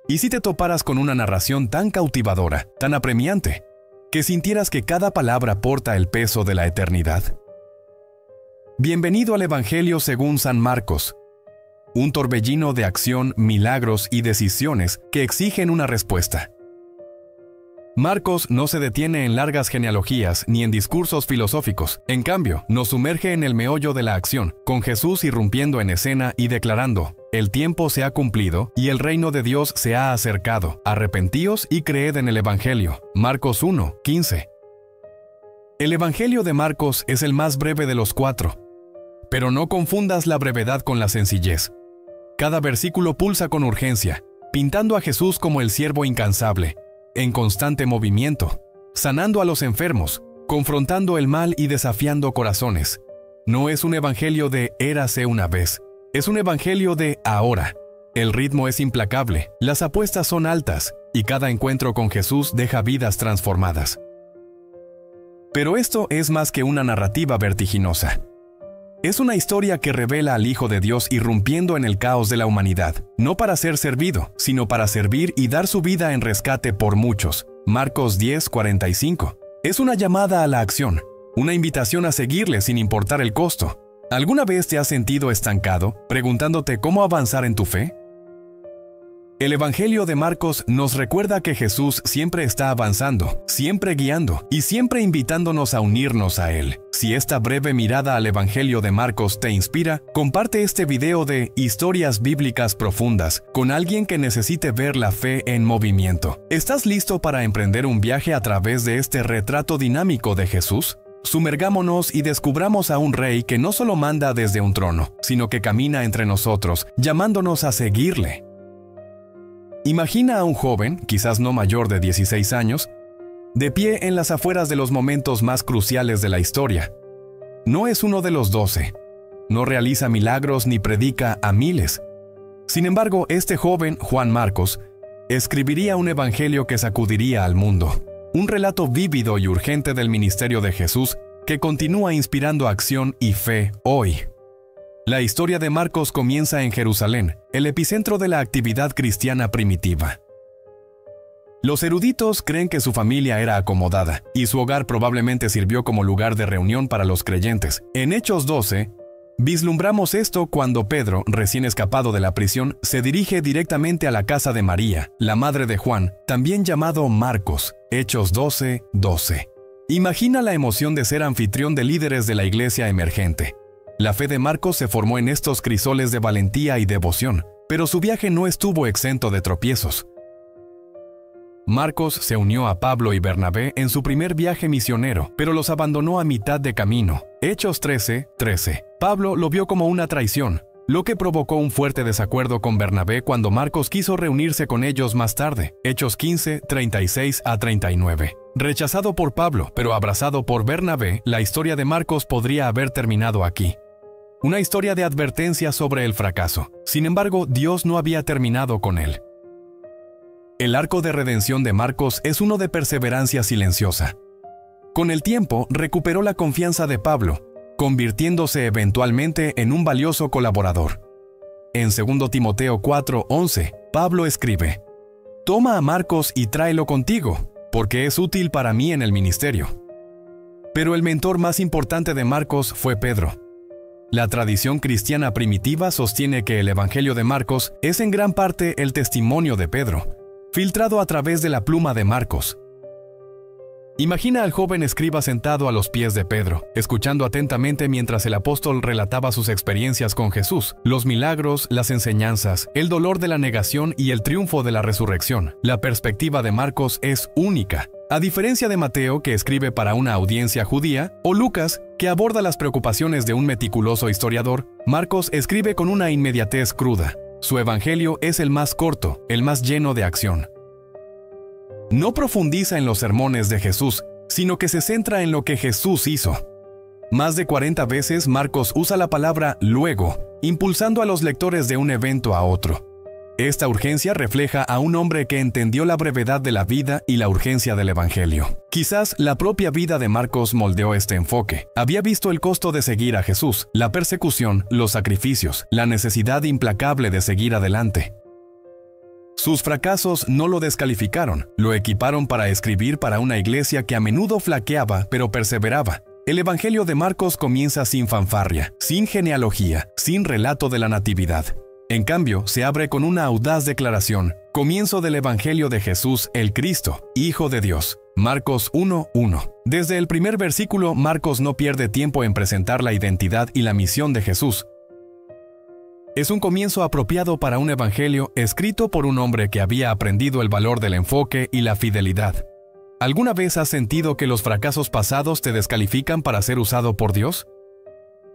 ¿Y si te toparas con una narración tan cautivadora, tan apremiante, que sintieras que cada palabra porta el peso de la eternidad? Bienvenido al Evangelio según San Marcos, un torbellino de acción, milagros y decisiones que exigen una respuesta. Marcos no se detiene en largas genealogías ni en discursos filosóficos. En cambio, nos sumerge en el meollo de la acción, con Jesús irrumpiendo en escena y declarando: «El tiempo se ha cumplido y el reino de Dios se ha acercado. Arrepentíos y creed en el Evangelio». Marcos 1:15. El Evangelio de Marcos es el más breve de los 4. Pero no confundas la brevedad con la sencillez. Cada versículo pulsa con urgencia, pintando a Jesús como el siervo incansable, en constante movimiento, sanando a los enfermos, confrontando el mal y desafiando corazones. No es un evangelio de érase una vez, es un evangelio de ahora. El ritmo es implacable, las apuestas son altas, y cada encuentro con Jesús deja vidas transformadas. Pero esto es más que una narrativa vertiginosa. Es una historia que revela al Hijo de Dios irrumpiendo en el caos de la humanidad, no para ser servido, sino para servir y dar su vida en rescate por muchos. Marcos 10:45. Es una llamada a la acción, una invitación a seguirle sin importar el costo. ¿Alguna vez te has sentido estancado, preguntándote cómo avanzar en tu fe? El Evangelio de Marcos nos recuerda que Jesús siempre está avanzando, siempre guiando y siempre invitándonos a unirnos a Él. Si esta breve mirada al Evangelio de Marcos te inspira, comparte este video de Historias Bíblicas Profundas con alguien que necesite ver la fe en movimiento. ¿Estás listo para emprender un viaje a través de este retrato dinámico de Jesús? Sumergámonos y descubramos a un rey que no solo manda desde un trono, sino que camina entre nosotros, llamándonos a seguirle. Imagina a un joven, quizás no mayor de 16 años, de pie en las afueras de los momentos más cruciales de la historia. No es uno de los 12. No realiza milagros ni predica a miles. Sin embargo, este joven, Juan Marcos, escribiría un evangelio que sacudiría al mundo. Un relato vívido y urgente del ministerio de Jesús que continúa inspirando acción y fe hoy. La historia de Marcos comienza en Jerusalén, el epicentro de la actividad cristiana primitiva. Los eruditos creen que su familia era acomodada, y su hogar probablemente sirvió como lugar de reunión para los creyentes. En Hechos 12, vislumbramos esto cuando Pedro, recién escapado de la prisión, se dirige directamente a la casa de María, la madre de Juan, también llamado Marcos. Hechos 12:12. Imagina la emoción de ser anfitrión de líderes de la iglesia emergente. La fe de Marcos se formó en estos crisoles de valentía y devoción, pero su viaje no estuvo exento de tropiezos. Marcos se unió a Pablo y Bernabé en su primer viaje misionero, pero los abandonó a mitad de camino. Hechos 13:13. Pablo lo vio como una traición, lo que provocó un fuerte desacuerdo con Bernabé cuando Marcos quiso reunirse con ellos más tarde. Hechos 15:36-39. Rechazado por Pablo, pero abrazado por Bernabé, la historia de Marcos podría haber terminado aquí. Una historia de advertencia sobre el fracaso. Sin embargo, Dios no había terminado con él. El arco de redención de Marcos es uno de perseverancia silenciosa. Con el tiempo, recuperó la confianza de Pablo, convirtiéndose eventualmente en un valioso colaborador. En 2 Timoteo 4:11, Pablo escribe: «Toma a Marcos y tráelo contigo, porque es útil para mí en el ministerio». Pero el mentor más importante de Marcos fue Pedro. La tradición cristiana primitiva sostiene que el Evangelio de Marcos es en gran parte el testimonio de Pedro, filtrado a través de la pluma de Marcos. Imagina al joven escriba sentado a los pies de Pedro, escuchando atentamente mientras el apóstol relataba sus experiencias con Jesús, los milagros, las enseñanzas, el dolor de la negación y el triunfo de la resurrección. La perspectiva de Marcos es única. A diferencia de Mateo, que escribe para una audiencia judía, o Lucas, que aborda las preocupaciones de un meticuloso historiador, Marcos escribe con una inmediatez cruda. Su evangelio es el más corto, el más lleno de acción. No profundiza en los sermones de Jesús, sino que se centra en lo que Jesús hizo. Más de 40 veces Marcos usa la palabra luego, impulsando a los lectores de un evento a otro. Esta urgencia refleja a un hombre que entendió la brevedad de la vida y la urgencia del Evangelio. Quizás la propia vida de Marcos moldeó este enfoque. Había visto el costo de seguir a Jesús, la persecución, los sacrificios, la necesidad implacable de seguir adelante. Sus fracasos no lo descalificaron, lo equiparon para escribir para una iglesia que a menudo flaqueaba pero perseveraba. El Evangelio de Marcos comienza sin fanfarria, sin genealogía, sin relato de la natividad. En cambio, se abre con una audaz declaración: comienzo del Evangelio de Jesús el Cristo, Hijo de Dios. Marcos 1:1. Desde el primer versículo, Marcos no pierde tiempo en presentar la identidad y la misión de Jesús. Es un comienzo apropiado para un evangelio escrito por un hombre que había aprendido el valor del enfoque y la fidelidad. ¿Alguna vez has sentido que los fracasos pasados te descalifican para ser usado por Dios?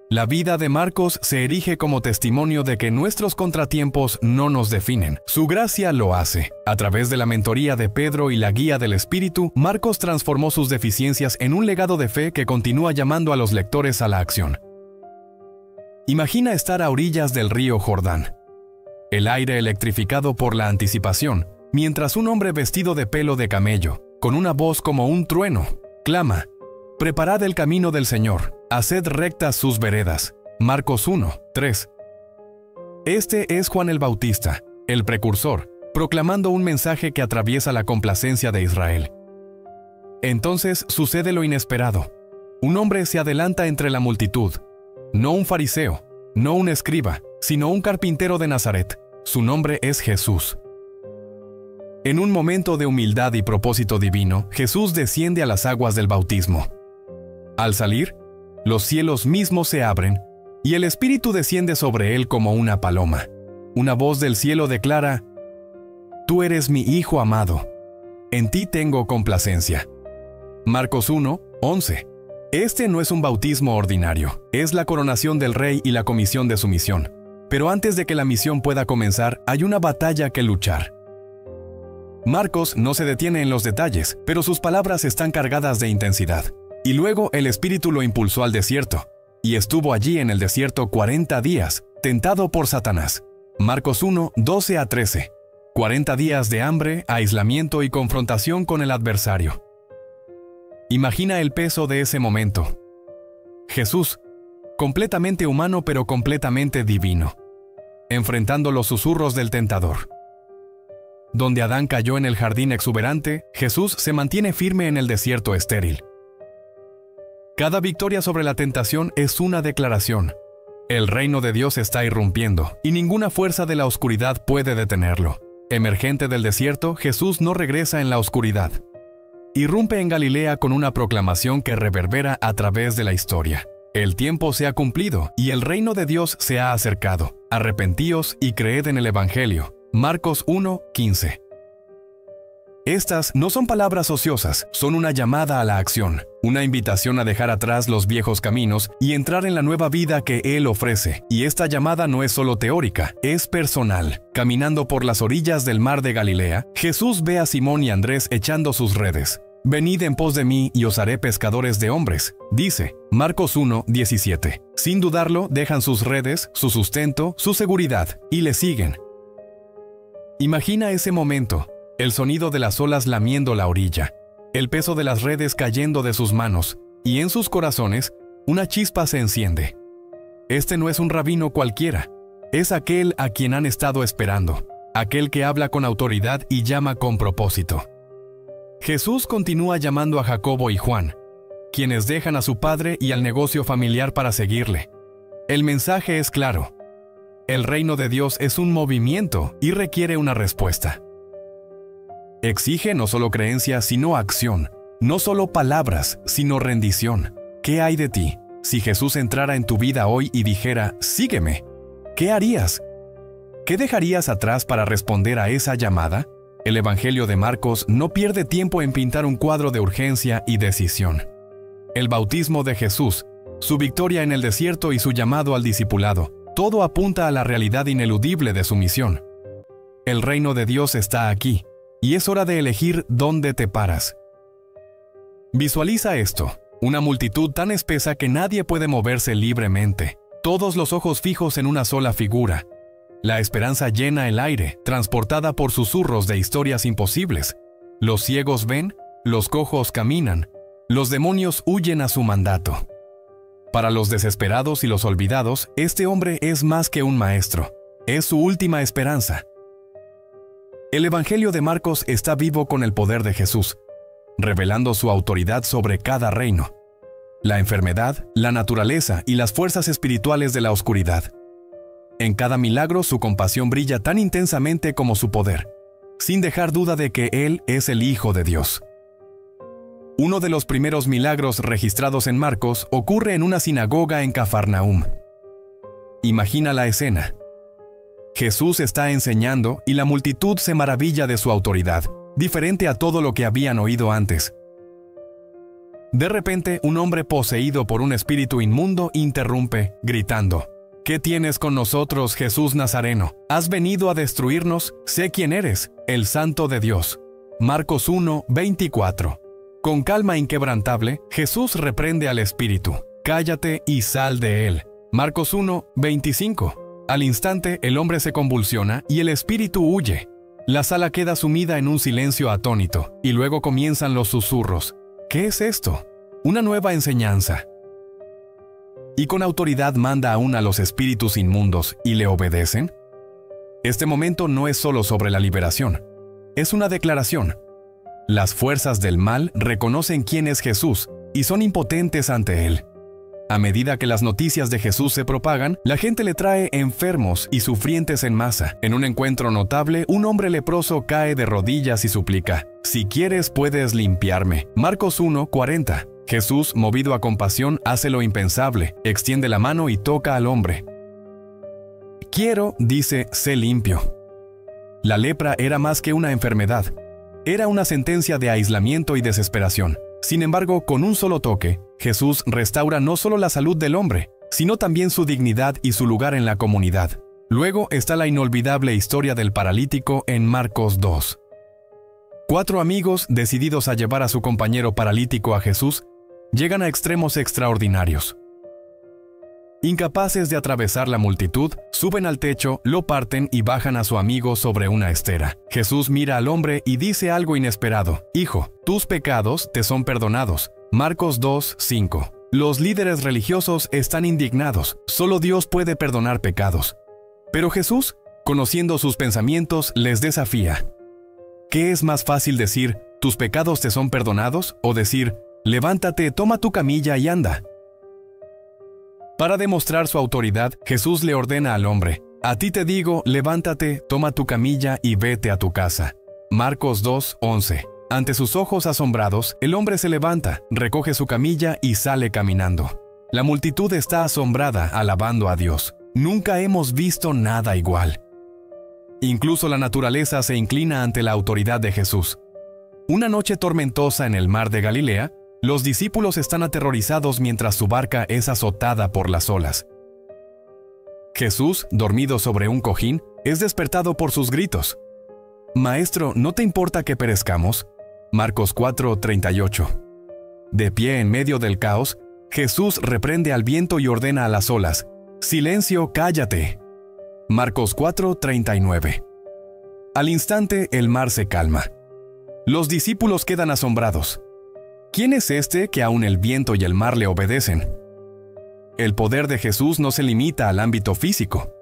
La vida de Marcos se erige como testimonio de que nuestros contratiempos no nos definen. Su gracia lo hace. A través de la mentoría de Pedro y la guía del Espíritu, Marcos transformó sus deficiencias en un legado de fe que continúa llamando a los lectores a la acción. Imagina estar a orillas del río Jordán, el aire electrificado por la anticipación, mientras un hombre vestido de pelo de camello, con una voz como un trueno, clama: «Preparad el camino del Señor, haced rectas sus veredas». Marcos 1:3. Este es Juan el Bautista, el precursor, proclamando un mensaje que atraviesa la complacencia de Israel. Entonces sucede lo inesperado. Un hombre se adelanta entre la multitud. No un fariseo, no un escriba, sino un carpintero de Nazaret. Su nombre es Jesús. En un momento de humildad y propósito divino, Jesús desciende a las aguas del bautismo. Al salir, los cielos mismos se abren y el Espíritu desciende sobre él como una paloma. Una voz del cielo declara: «Tú eres mi Hijo amado, en ti tengo complacencia». Marcos 1:11. Este no es un bautismo ordinario, es la coronación del Rey y la comisión de su misión. Pero antes de que la misión pueda comenzar, hay una batalla que luchar. Marcos no se detiene en los detalles, pero sus palabras están cargadas de intensidad. Y luego el Espíritu lo impulsó al desierto, y estuvo allí en el desierto 40 días, tentado por Satanás. Marcos 1:12-13. 40 días de hambre, aislamiento y confrontación con el adversario. Imagina el peso de ese momento. Jesús, completamente humano pero completamente divino, enfrentando los susurros del tentador. Donde Adán cayó en el jardín exuberante, Jesús se mantiene firme en el desierto estéril. Cada victoria sobre la tentación es una declaración. El reino de Dios está irrumpiendo, y ninguna fuerza de la oscuridad puede detenerlo. Emergente del desierto, Jesús no regresa en la oscuridad. Irrumpe en Galilea con una proclamación que reverbera a través de la historia. El tiempo se ha cumplido y el reino de Dios se ha acercado. Arrepentíos y creed en el Evangelio. Marcos 1:15. Estas no son palabras ociosas, son una llamada a la acción, una invitación a dejar atrás los viejos caminos y entrar en la nueva vida que Él ofrece. Y esta llamada no es solo teórica, es personal. Caminando por las orillas del mar de Galilea, Jesús ve a Simón y Andrés echando sus redes. «Venid en pos de mí y os haré pescadores de hombres», dice Marcos 1:17. Sin dudarlo, dejan sus redes, su sustento, su seguridad, y le siguen. Imagina ese momento. El sonido de las olas lamiendo la orilla, el peso de las redes cayendo de sus manos, y en sus corazones, una chispa se enciende. Este no es un rabino cualquiera, es aquel a quien han estado esperando, aquel que habla con autoridad y llama con propósito. Jesús continúa llamando a Jacobo y Juan, quienes dejan a su padre y al negocio familiar para seguirle. El mensaje es claro. El reino de Dios es un movimiento y requiere una respuesta. Exige no solo creencia, sino acción. No solo palabras, sino rendición. ¿Qué hay de ti? Si Jesús entrara en tu vida hoy y dijera, «Sígueme», ¿qué harías? ¿Qué dejarías atrás para responder a esa llamada? El Evangelio de Marcos no pierde tiempo en pintar un cuadro de urgencia y decisión. El bautismo de Jesús, su victoria en el desierto y su llamado al discipulado, todo apunta a la realidad ineludible de su misión. El reino de Dios está aquí. Y es hora de elegir dónde te paras. Visualiza esto, una multitud tan espesa que nadie puede moverse libremente, todos los ojos fijos en una sola figura. La esperanza llena el aire, transportada por susurros de historias imposibles. Los ciegos ven, los cojos caminan, los demonios huyen a su mandato. Para los desesperados y los olvidados, este hombre es más que un maestro, es su última esperanza. El Evangelio de Marcos está vivo con el poder de Jesús, revelando su autoridad sobre cada reino, la enfermedad, la naturaleza y las fuerzas espirituales de la oscuridad. En cada milagro su compasión brilla tan intensamente como su poder, sin dejar duda de que Él es el Hijo de Dios. Uno de los primeros milagros registrados en Marcos ocurre en una sinagoga en Cafarnaúm. Imagina la escena. Jesús está enseñando y la multitud se maravilla de su autoridad, diferente a todo lo que habían oído antes. De repente, un hombre poseído por un espíritu inmundo interrumpe, gritando: ¿Qué tienes con nosotros, Jesús Nazareno? ¿Has venido a destruirnos? Sé quién eres, el Santo de Dios. Marcos 1:24. Con calma inquebrantable, Jesús reprende al espíritu: cállate y sal de él. Marcos 1:25. Al instante, el hombre se convulsiona y el espíritu huye. La sala queda sumida en un silencio atónito, y luego comienzan los susurros. ¿Qué es esto? Una nueva enseñanza. ¿Y con autoridad manda aún a los espíritus inmundos y le obedecen? Este momento no es solo sobre la liberación, es una declaración. Las fuerzas del mal reconocen quién es Jesús y son impotentes ante él. A medida que las noticias de Jesús se propagan, la gente le trae enfermos y sufrientes en masa. En un encuentro notable, un hombre leproso cae de rodillas y suplica: «Si quieres, puedes limpiarme». Marcos 1:40. Jesús, movido a compasión, hace lo impensable, extiende la mano y toca al hombre. «Quiero», dice, «sé limpio». La lepra era más que una enfermedad. Era una sentencia de aislamiento y desesperación. Sin embargo, con un solo toque, Jesús restaura no solo la salud del hombre, sino también su dignidad y su lugar en la comunidad. Luego está la inolvidable historia del paralítico en Marcos 2. 4 amigos, decididos a llevar a su compañero paralítico a Jesús, llegan a extremos extraordinarios. Incapaces de atravesar la multitud, suben al techo, lo parten y bajan a su amigo sobre una estera. Jesús mira al hombre y dice algo inesperado: «Hijo, tus pecados te son perdonados». Marcos 2:5. Los líderes religiosos están indignados. Solo Dios puede perdonar pecados. Pero Jesús, conociendo sus pensamientos, les desafía. ¿Qué es más fácil decir, «tus pecados te son perdonados», o decir, «levántate, toma tu camilla y anda»? Para demostrar su autoridad, Jesús le ordena al hombre: «A ti te digo, levántate, toma tu camilla y vete a tu casa». Marcos 2:11. Ante sus ojos asombrados, el hombre se levanta, recoge su camilla y sale caminando. La multitud está asombrada, alabando a Dios. Nunca hemos visto nada igual. Incluso la naturaleza se inclina ante la autoridad de Jesús. Una noche tormentosa en el mar de Galilea, los discípulos están aterrorizados mientras su barca es azotada por las olas. Jesús, dormido sobre un cojín, es despertado por sus gritos. «Maestro, ¿no te importa que perezcamos?» Marcos 4:38. De pie en medio del caos, Jesús reprende al viento y ordena a las olas: «Silencio, cállate». Marcos 4:39. Al instante, el mar se calma. Los discípulos quedan asombrados. ¿Quién es este que aún el viento y el mar le obedecen? El poder de Jesús no se limita al ámbito físico.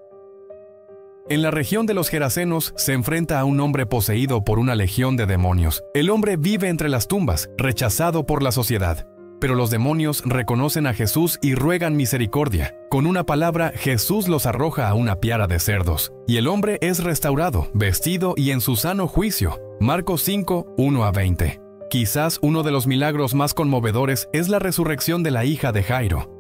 En la región de los Gerasenos se enfrenta a un hombre poseído por una legión de demonios. El hombre vive entre las tumbas, rechazado por la sociedad. Pero los demonios reconocen a Jesús y ruegan misericordia. Con una palabra, Jesús los arroja a una piara de cerdos. Y el hombre es restaurado, vestido y en su sano juicio. Marcos 5:1-20. Quizás uno de los milagros más conmovedores es la resurrección de la hija de Jairo.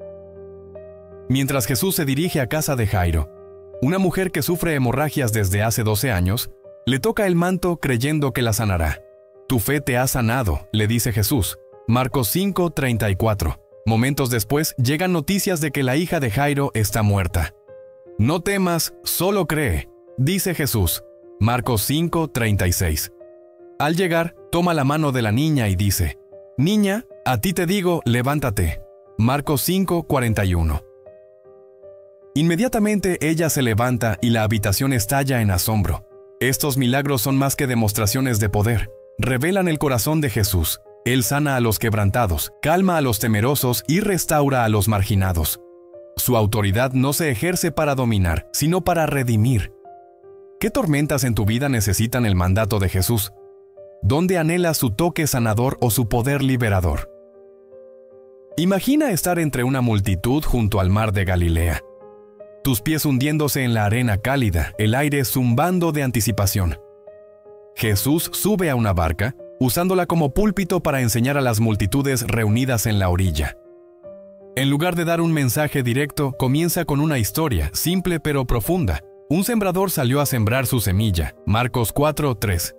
Mientras Jesús se dirige a casa de Jairo, una mujer que sufre hemorragias desde hace 12 años, le toca el manto creyendo que la sanará. «Tu fe te ha sanado», le dice Jesús. Marcos 5:34. Momentos después, llegan noticias de que la hija de Jairo está muerta. «No temas, solo cree», dice Jesús. Marcos 5:36. Al llegar, toma la mano de la niña y dice: «Niña, a ti te digo, levántate». Marcos 5:41. Inmediatamente ella se levanta y la habitación estalla en asombro. Estos milagros son más que demostraciones de poder. Revelan el corazón de Jesús. Él sana a los quebrantados, calma a los temerosos y restaura a los marginados. Su autoridad no se ejerce para dominar, sino para redimir. ¿Qué tormentas en tu vida necesitan el mandato de Jesús? ¿Dónde anhelas su toque sanador o su poder liberador? Imagina estar entre una multitud junto al mar de Galilea. Tus pies hundiéndose en la arena cálida, el aire zumbando de anticipación. Jesús sube a una barca, usándola como púlpito para enseñar a las multitudes reunidas en la orilla. En lugar de dar un mensaje directo, comienza con una historia, simple pero profunda. Un sembrador salió a sembrar su semilla. Marcos 4:3.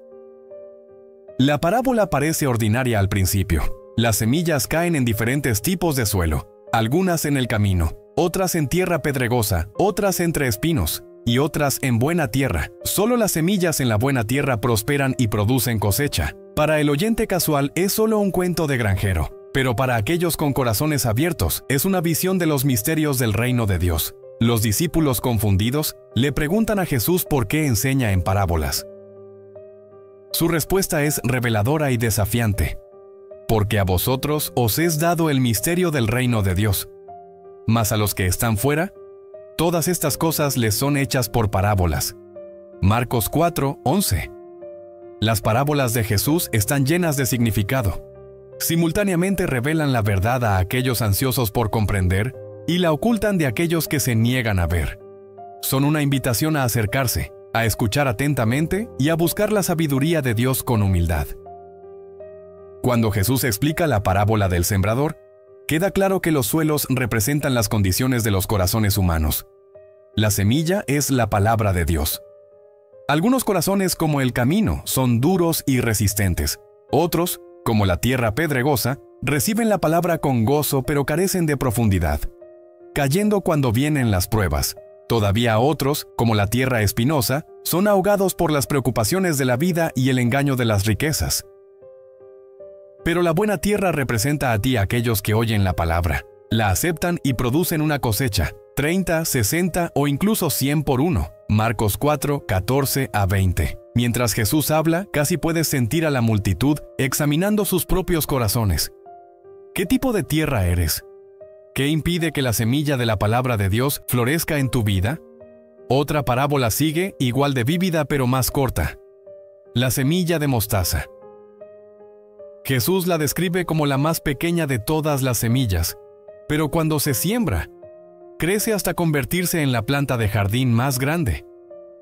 La parábola parece ordinaria al principio. Las semillas caen en diferentes tipos de suelo, algunas en el camino, otras en tierra pedregosa, otras entre espinos, y otras en buena tierra. Solo las semillas en la buena tierra prosperan y producen cosecha. Para el oyente casual es solo un cuento de granjero, pero para aquellos con corazones abiertos es una visión de los misterios del reino de Dios. Los discípulos confundidos le preguntan a Jesús por qué enseña en parábolas. Su respuesta es reveladora y desafiante. Porque a vosotros os es dado el misterio del reino de Dios. Mas a los que están fuera, todas estas cosas les son hechas por parábolas. Marcos 4:11. Las parábolas de Jesús están llenas de significado. Simultáneamente revelan la verdad a aquellos ansiosos por comprender y la ocultan de aquellos que se niegan a ver. Son una invitación a acercarse, a escuchar atentamente y a buscar la sabiduría de Dios con humildad. Cuando Jesús explica la parábola del sembrador, queda claro que los suelos representan las condiciones de los corazones humanos. La semilla es la palabra de Dios. Algunos corazones, como el camino, son duros y resistentes. Otros, como la tierra pedregosa, reciben la palabra con gozo pero carecen de profundidad, cayendo cuando vienen las pruebas. Todavía otros, como la tierra espinosa, son ahogados por las preocupaciones de la vida y el engaño de las riquezas. Pero la buena tierra representa a ti a aquellos que oyen la palabra, la aceptan y producen una cosecha, 30, 60 o incluso 100 por uno. Marcos 4:14-20. Mientras Jesús habla, casi puedes sentir a la multitud examinando sus propios corazones. ¿Qué tipo de tierra eres? ¿Qué impide que la semilla de la palabra de Dios florezca en tu vida? Otra parábola sigue, igual de vívida pero más corta. La semilla de mostaza. Jesús la describe como la más pequeña de todas las semillas, pero cuando se siembra, crece hasta convertirse en la planta de jardín más grande,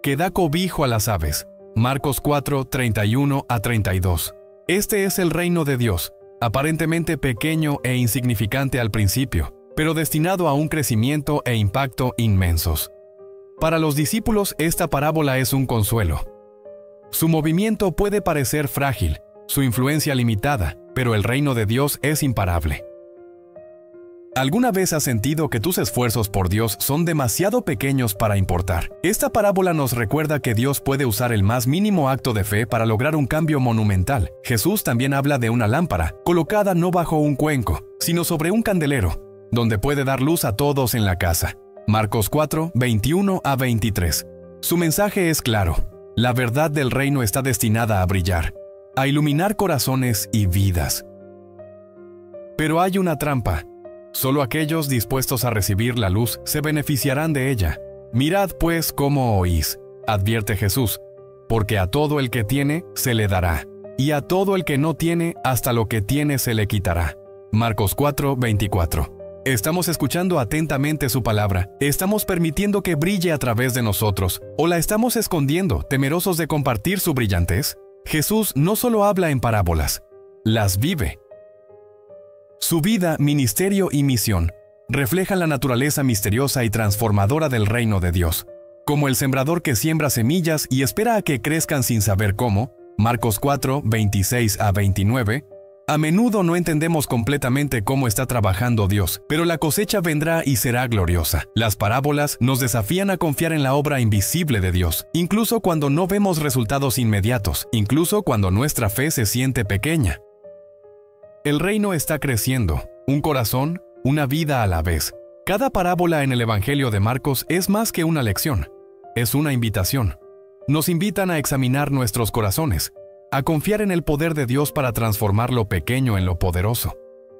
que da cobijo a las aves. Marcos 4:31-32. Este es el reino de Dios, aparentemente pequeño e insignificante al principio, pero destinado a un crecimiento e impacto inmensos. Para los discípulos, esta parábola es un consuelo. Su movimiento puede parecer frágil, su influencia limitada, pero el reino de Dios es imparable. ¿Alguna vez has sentido que tus esfuerzos por Dios son demasiado pequeños para importar? Esta parábola nos recuerda que Dios puede usar el más mínimo acto de fe para lograr un cambio monumental. Jesús también habla de una lámpara, colocada no bajo un cuenco, sino sobre un candelero, donde puede dar luz a todos en la casa. Marcos 4:21-23. Su mensaje es claro. La verdad del reino está destinada a brillar, a iluminar corazones y vidas. Pero hay una trampa. Solo aquellos dispuestos a recibir la luz se beneficiarán de ella. Mirad pues cómo oís, advierte Jesús, porque a todo el que tiene se le dará, y a todo el que no tiene, hasta lo que tiene se le quitará. Marcos 4:24. ¿Estamos escuchando atentamente su palabra? ¿Estamos permitiendo que brille a través de nosotros? ¿O la estamos escondiendo, temerosos de compartir su brillantez? Jesús no solo habla en parábolas, las vive. Su vida, ministerio y misión reflejan la naturaleza misteriosa y transformadora del reino de Dios. Como el sembrador que siembra semillas y espera a que crezcan sin saber cómo, Marcos 4:26-29, a menudo no entendemos completamente cómo está trabajando Dios, pero la cosecha vendrá y será gloriosa. Las parábolas nos desafían a confiar en la obra invisible de Dios, incluso cuando no vemos resultados inmediatos, incluso cuando nuestra fe se siente pequeña. El reino está creciendo, un corazón, una vida a la vez. Cada parábola en el Evangelio de Marcos es más que una lección, es una invitación. Nos invitan a examinar nuestros corazones, a confiar en el poder de Dios para transformar lo pequeño en lo poderoso,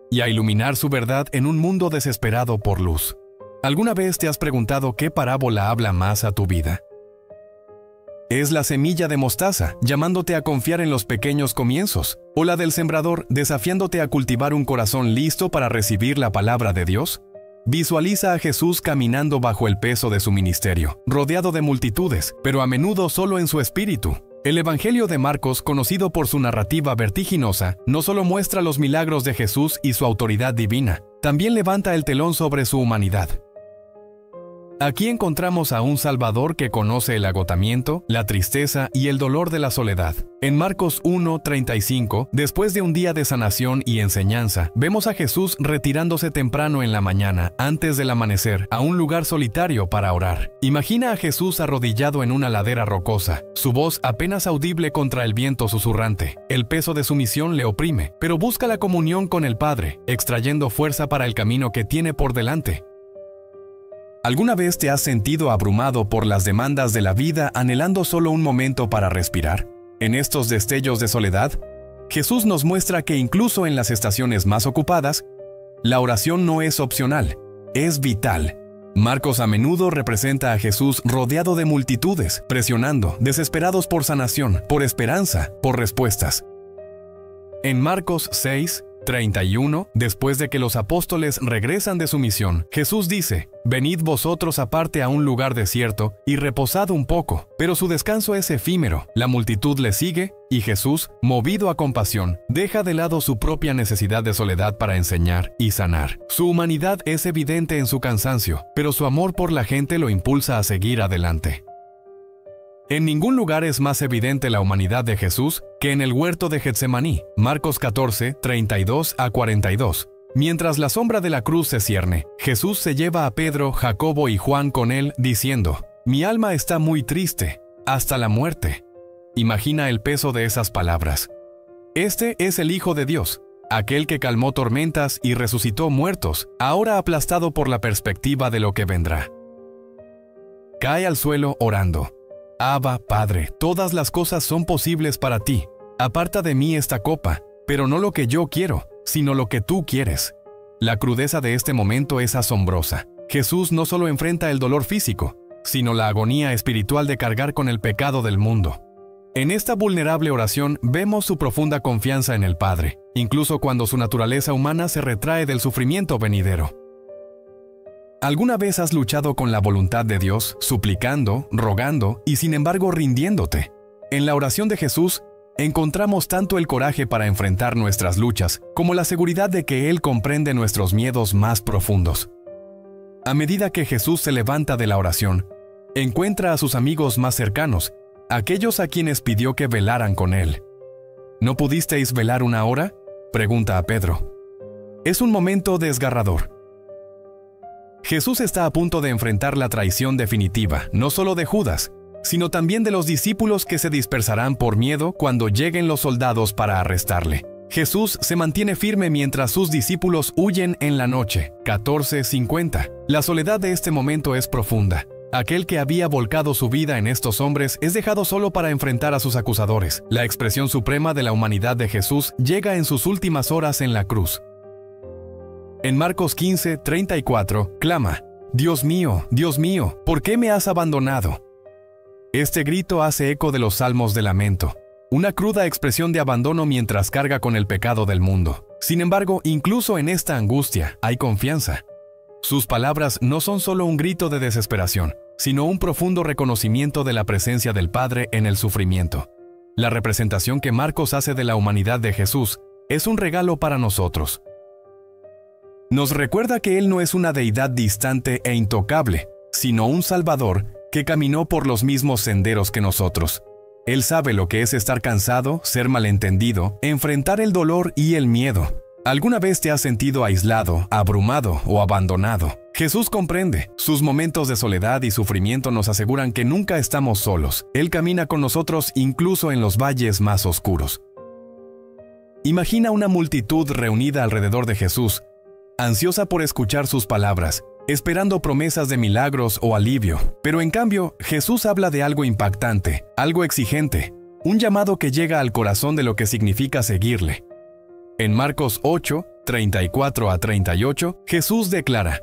y a iluminar su verdad en un mundo desesperado por luz. ¿Alguna vez te has preguntado qué parábola habla más a tu vida? Es la semilla de mostaza, llamándote a confiar en los pequeños comienzos, o la del sembrador, desafiándote a cultivar un corazón listo para recibir la palabra de Dios. Visualiza a Jesús caminando bajo el peso de su ministerio, rodeado de multitudes, pero a menudo solo en su espíritu. El Evangelio de Marcos, conocido por su narrativa vertiginosa, no solo muestra los milagros de Jesús y su autoridad divina, también levanta el telón sobre su humanidad. Aquí encontramos a un Salvador que conoce el agotamiento, la tristeza y el dolor de la soledad. En Marcos 1:35, después de un día de sanación y enseñanza, vemos a Jesús retirándose temprano en la mañana, antes del amanecer, a un lugar solitario para orar. Imagina a Jesús arrodillado en una ladera rocosa, su voz apenas audible contra el viento susurrante. El peso de su misión le oprime, pero busca la comunión con el Padre, extrayendo fuerza para el camino que tiene por delante. ¿Alguna vez te has sentido abrumado por las demandas de la vida, anhelando solo un momento para respirar? En estos destellos de soledad, Jesús nos muestra que incluso en las estaciones más ocupadas, la oración no es opcional, es vital. Marcos a menudo representa a Jesús rodeado de multitudes, presionando, desesperados por sanación, por esperanza, por respuestas. En Marcos 6:31, después de que los apóstoles regresan de su misión, Jesús dice: «Venid vosotros aparte a un lugar desierto y reposad un poco». Pero su descanso es efímero, la multitud le sigue y Jesús, movido a compasión, deja de lado su propia necesidad de soledad para enseñar y sanar. Su humanidad es evidente en su cansancio, pero su amor por la gente lo impulsa a seguir adelante. En ningún lugar es más evidente la humanidad de Jesús que en el huerto de Getsemaní, Marcos 14:32-42. Mientras la sombra de la cruz se cierne, Jesús se lleva a Pedro, Jacobo y Juan con él, diciendo: «Mi alma está muy triste, hasta la muerte». Imagina el peso de esas palabras. Este es el Hijo de Dios, aquel que calmó tormentas y resucitó muertos, ahora aplastado por la perspectiva de lo que vendrá. Cae al suelo orando: «Abba, Padre, todas las cosas son posibles para ti. Aparta de mí esta copa, pero no lo que yo quiero, sino lo que tú quieres». La crudeza de este momento es asombrosa. Jesús no solo enfrenta el dolor físico, sino la agonía espiritual de cargar con el pecado del mundo. En esta vulnerable oración vemos su profunda confianza en el Padre, incluso cuando su naturaleza humana se retrae del sufrimiento venidero. ¿Alguna vez has luchado con la voluntad de Dios, suplicando, rogando y sin embargo rindiéndote? En la oración de Jesús, encontramos tanto el coraje para enfrentar nuestras luchas, como la seguridad de que Él comprende nuestros miedos más profundos. A medida que Jesús se levanta de la oración, encuentra a sus amigos más cercanos, aquellos a quienes pidió que velaran con Él. ¿No pudisteis velar una hora?, pregunta a Pedro. Es un momento desgarrador. Jesús está a punto de enfrentar la traición definitiva, no solo de Judas, sino también de los discípulos que se dispersarán por miedo cuando lleguen los soldados para arrestarle. Jesús se mantiene firme mientras sus discípulos huyen en la noche. 14:50. La soledad de este momento es profunda. Aquel que había volcado su vida en estos hombres es dejado solo para enfrentar a sus acusadores. La expresión suprema de la humanidad de Jesús llega en sus últimas horas en la cruz. En Marcos 15:34, clama: Dios mío, ¿por qué me has abandonado?». Este grito hace eco de los salmos de lamento, una cruda expresión de abandono mientras carga con el pecado del mundo. Sin embargo, incluso en esta angustia hay confianza. Sus palabras no son solo un grito de desesperación, sino un profundo reconocimiento de la presencia del Padre en el sufrimiento. La representación que Marcos hace de la humanidad de Jesús es un regalo para nosotros. Nos recuerda que Él no es una deidad distante e intocable, sino un Salvador que caminó por los mismos senderos que nosotros. Él sabe lo que es estar cansado, ser malentendido, enfrentar el dolor y el miedo. ¿Alguna vez te has sentido aislado, abrumado o abandonado? Jesús comprende. Sus momentos de soledad y sufrimiento nos aseguran que nunca estamos solos. Él camina con nosotros incluso en los valles más oscuros. Imagina una multitud reunida alrededor de Jesús, ansiosa por escuchar sus palabras, esperando promesas de milagros o alivio. Pero en cambio, Jesús habla de algo impactante, algo exigente, un llamado que llega al corazón de lo que significa seguirle. En Marcos 8:34-38, Jesús declara: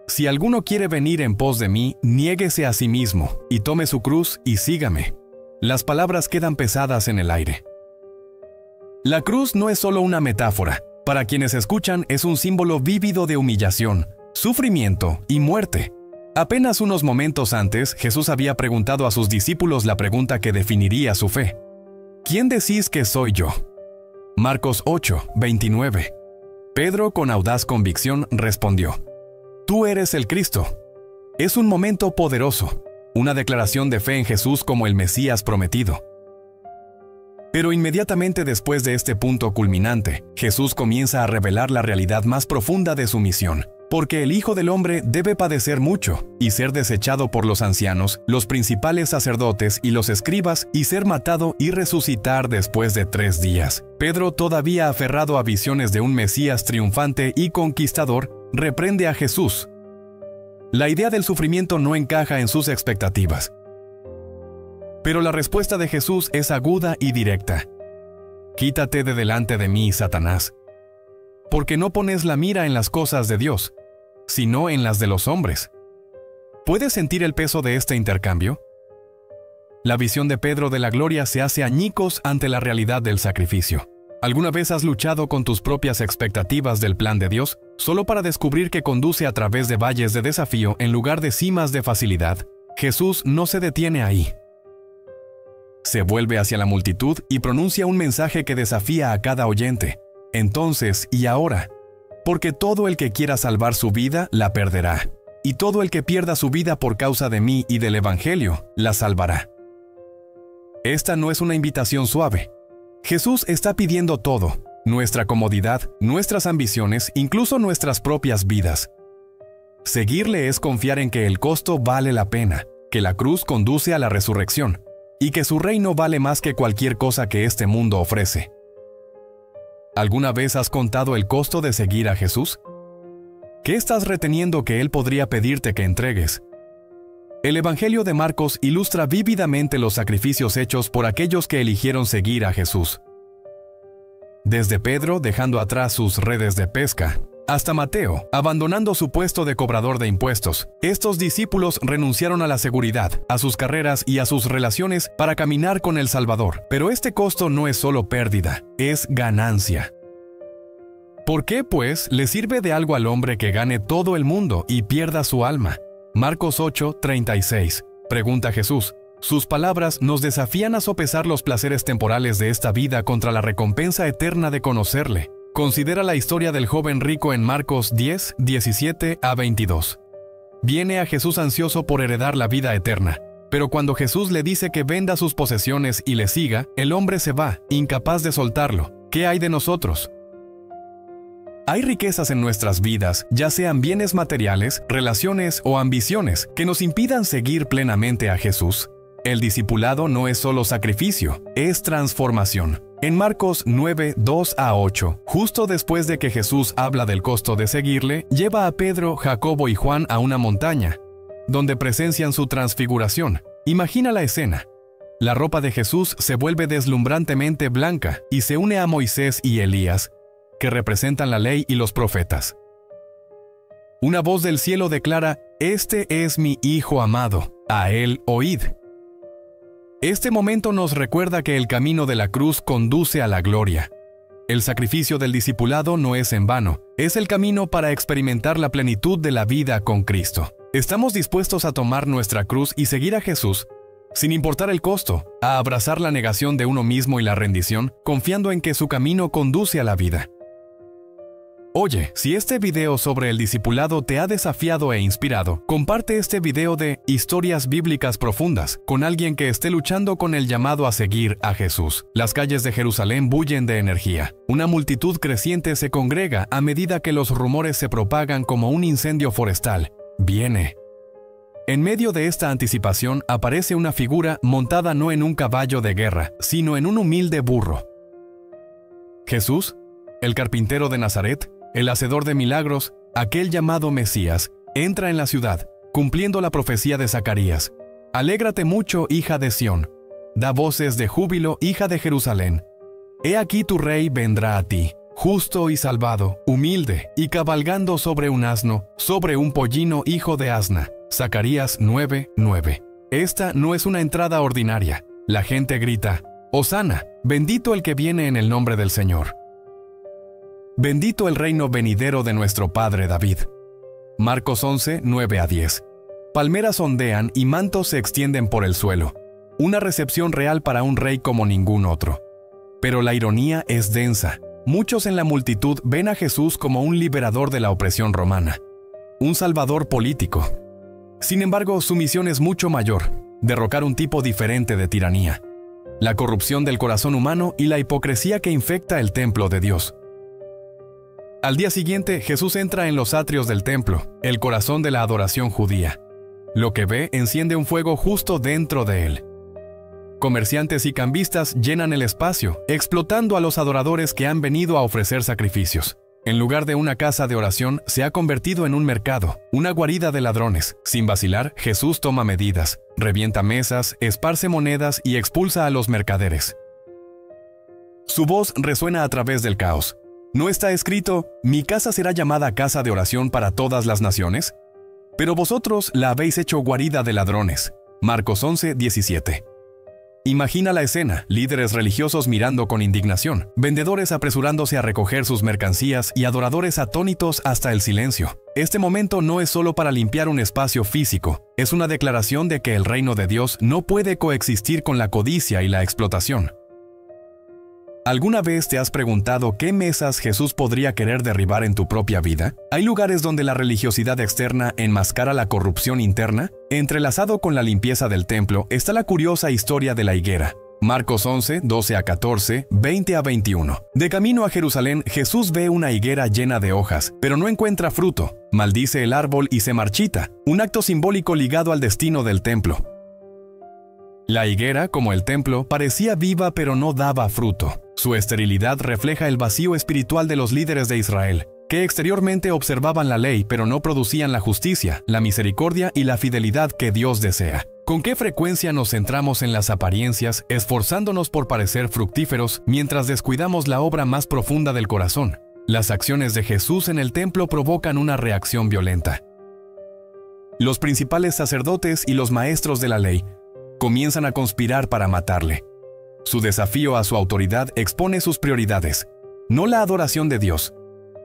Si alguno quiere venir en pos de mí, niéguese a sí mismo, y tome su cruz y sígame. Las palabras quedan pesadas en el aire. La cruz no es solo una metáfora. Para quienes escuchan, es un símbolo vívido de humillación, sufrimiento y muerte. Apenas unos momentos antes, Jesús había preguntado a sus discípulos la pregunta que definiría su fe. ¿Quién decís que soy yo? Marcos 8, 29. Pedro, con audaz convicción, respondió: Tú eres el Cristo. Es un momento poderoso, una declaración de fe en Jesús como el Mesías prometido. Pero inmediatamente después de este punto culminante, Jesús comienza a revelar la realidad más profunda de su misión. Porque el Hijo del Hombre debe padecer mucho, y ser desechado por los ancianos, los principales sacerdotes y los escribas, y ser matado y resucitar después de 3 días. Pedro, todavía aferrado a visiones de un Mesías triunfante y conquistador, reprende a Jesús. La idea del sufrimiento no encaja en sus expectativas. Pero la respuesta de Jesús es aguda y directa. Quítate de delante de mí, Satanás. Porque no pones la mira en las cosas de Dios, sino en las de los hombres. ¿Puedes sentir el peso de este intercambio? La visión de Pedro de la gloria se hace añicos ante la realidad del sacrificio. ¿Alguna vez has luchado con tus propias expectativas del plan de Dios, solo para descubrir que conduce a través de valles de desafío en lugar de cimas de facilidad? Jesús no se detiene ahí. Se vuelve hacia la multitud y pronuncia un mensaje que desafía a cada oyente. Entonces y ahora, porque todo el que quiera salvar su vida, la perderá, y todo el que pierda su vida por causa de mí y del Evangelio, la salvará. Esta no es una invitación suave. Jesús está pidiendo todo, nuestra comodidad, nuestras ambiciones, incluso nuestras propias vidas. Seguirle es confiar en que el costo vale la pena, que la cruz conduce a la resurrección, y que su reino vale más que cualquier cosa que este mundo ofrece. ¿Alguna vez has contado el costo de seguir a Jesús? ¿Qué estás reteniendo que Él podría pedirte que entregues? El Evangelio de Marcos ilustra vívidamente los sacrificios hechos por aquellos que eligieron seguir a Jesús. Desde Pedro, dejando atrás sus redes de pesca, hasta Mateo, abandonando su puesto de cobrador de impuestos, estos discípulos renunciaron a la seguridad, a sus carreras y a sus relaciones para caminar con el Salvador. Pero este costo no es solo pérdida, es ganancia. ¿Por qué, pues, le sirve de algo al hombre que gane todo el mundo y pierda su alma? Marcos 8, 36. Pregunta Jesús. Sus palabras nos desafían a sopesar los placeres temporales de esta vida contra la recompensa eterna de conocerle. Considera la historia del joven rico en Marcos 10, 17 a 22. Viene a Jesús ansioso por heredar la vida eterna, pero cuando Jesús le dice que venda sus posesiones y le siga, el hombre se va, incapaz de soltarlo. ¿Qué hay de nosotros? Hay riquezas en nuestras vidas, ya sean bienes materiales, relaciones o ambiciones, que nos impidan seguir plenamente a Jesús. El discipulado no es solo sacrificio, es transformación. En Marcos 9, 2 a 8, justo después de que Jesús habla del costo de seguirle, lleva a Pedro, Jacobo y Juan a una montaña, donde presencian su transfiguración. Imagina la escena. La ropa de Jesús se vuelve deslumbrantemente blanca y se une a Moisés y Elías, que representan la ley y los profetas. Una voz del cielo declara: «Este es mi Hijo amado, a él oíd». Este momento nos recuerda que el camino de la cruz conduce a la gloria. El sacrificio del discipulado no es en vano, es el camino para experimentar la plenitud de la vida con Cristo. ¿Estamos dispuestos a tomar nuestra cruz y seguir a Jesús, sin importar el costo, a abrazar la negación de uno mismo y la rendición, confiando en que su camino conduce a la vida? Oye, si este video sobre el discipulado te ha desafiado e inspirado, comparte este video de Historias Bíblicas Profundas con alguien que esté luchando con el llamado a seguir a Jesús. Las calles de Jerusalén bullen de energía. Una multitud creciente se congrega a medida que los rumores se propagan como un incendio forestal. Viene. En medio de esta anticipación aparece una figura montada no en un caballo de guerra, sino en un humilde burro. Jesús, el carpintero de Nazaret, el hacedor de milagros, aquel llamado Mesías, entra en la ciudad, cumpliendo la profecía de Zacarías. Alégrate mucho, hija de Sión. Da voces de júbilo, hija de Jerusalén. He aquí tu rey vendrá a ti, justo y salvado, humilde y cabalgando sobre un asno, sobre un pollino hijo de asna. Zacarías 9:9. Esta no es una entrada ordinaria. La gente grita, Hosana, bendito el que viene en el nombre del Señor. Bendito el reino venidero de nuestro padre David. Marcos 11:9-10. Palmeras ondean y mantos se extienden por el suelo. Una recepción real para un rey como ningún otro. Pero la ironía es densa. Muchos en la multitud ven a Jesús como un liberador de la opresión romana, un salvador político. Sin embargo, su misión es mucho mayor, derrocar un tipo diferente de tiranía, la corrupción del corazón humano y la hipocresía que infecta el templo de Dios. Al día siguiente, Jesús entra en los atrios del templo, el corazón de la adoración judía. Lo que ve enciende un fuego justo dentro de él. Comerciantes y cambistas llenan el espacio, explotando a los adoradores que han venido a ofrecer sacrificios. En lugar de una casa de oración, se ha convertido en un mercado, una guarida de ladrones. Sin vacilar, Jesús toma medidas, revienta mesas, esparce monedas y expulsa a los mercaderes. Su voz resuena a través del caos. ¿No está escrito, mi casa será llamada casa de oración para todas las naciones? Pero vosotros la habéis hecho guarida de ladrones. Marcos 11:17. Imagina la escena, líderes religiosos mirando con indignación, vendedores apresurándose a recoger sus mercancías y adoradores atónitos hasta el silencio. Este momento no es solo para limpiar un espacio físico, es una declaración de que el reino de Dios no puede coexistir con la codicia y la explotación. ¿Alguna vez te has preguntado qué mesas Jesús podría querer derribar en tu propia vida? ¿Hay lugares donde la religiosidad externa enmascara la corrupción interna? Entrelazado con la limpieza del templo está la curiosa historia de la higuera. Marcos 11:12-14, 20-21. De camino a Jerusalén, Jesús ve una higuera llena de hojas, pero no encuentra fruto. Maldice el árbol y se marchita, un acto simbólico ligado al destino del templo. La higuera, como el templo, parecía viva pero no daba fruto. Su esterilidad refleja el vacío espiritual de los líderes de Israel, que exteriormente observaban la ley pero no producían la justicia, la misericordia y la fidelidad que Dios desea. ¿Con qué frecuencia nos centramos en las apariencias, esforzándonos por parecer fructíferos, mientras descuidamos la obra más profunda del corazón? Las acciones de Jesús en el templo provocan una reacción violenta. Los principales sacerdotes y los maestros de la ley comienzan a conspirar para matarle. Su desafío a su autoridad expone sus prioridades, no la adoración de Dios,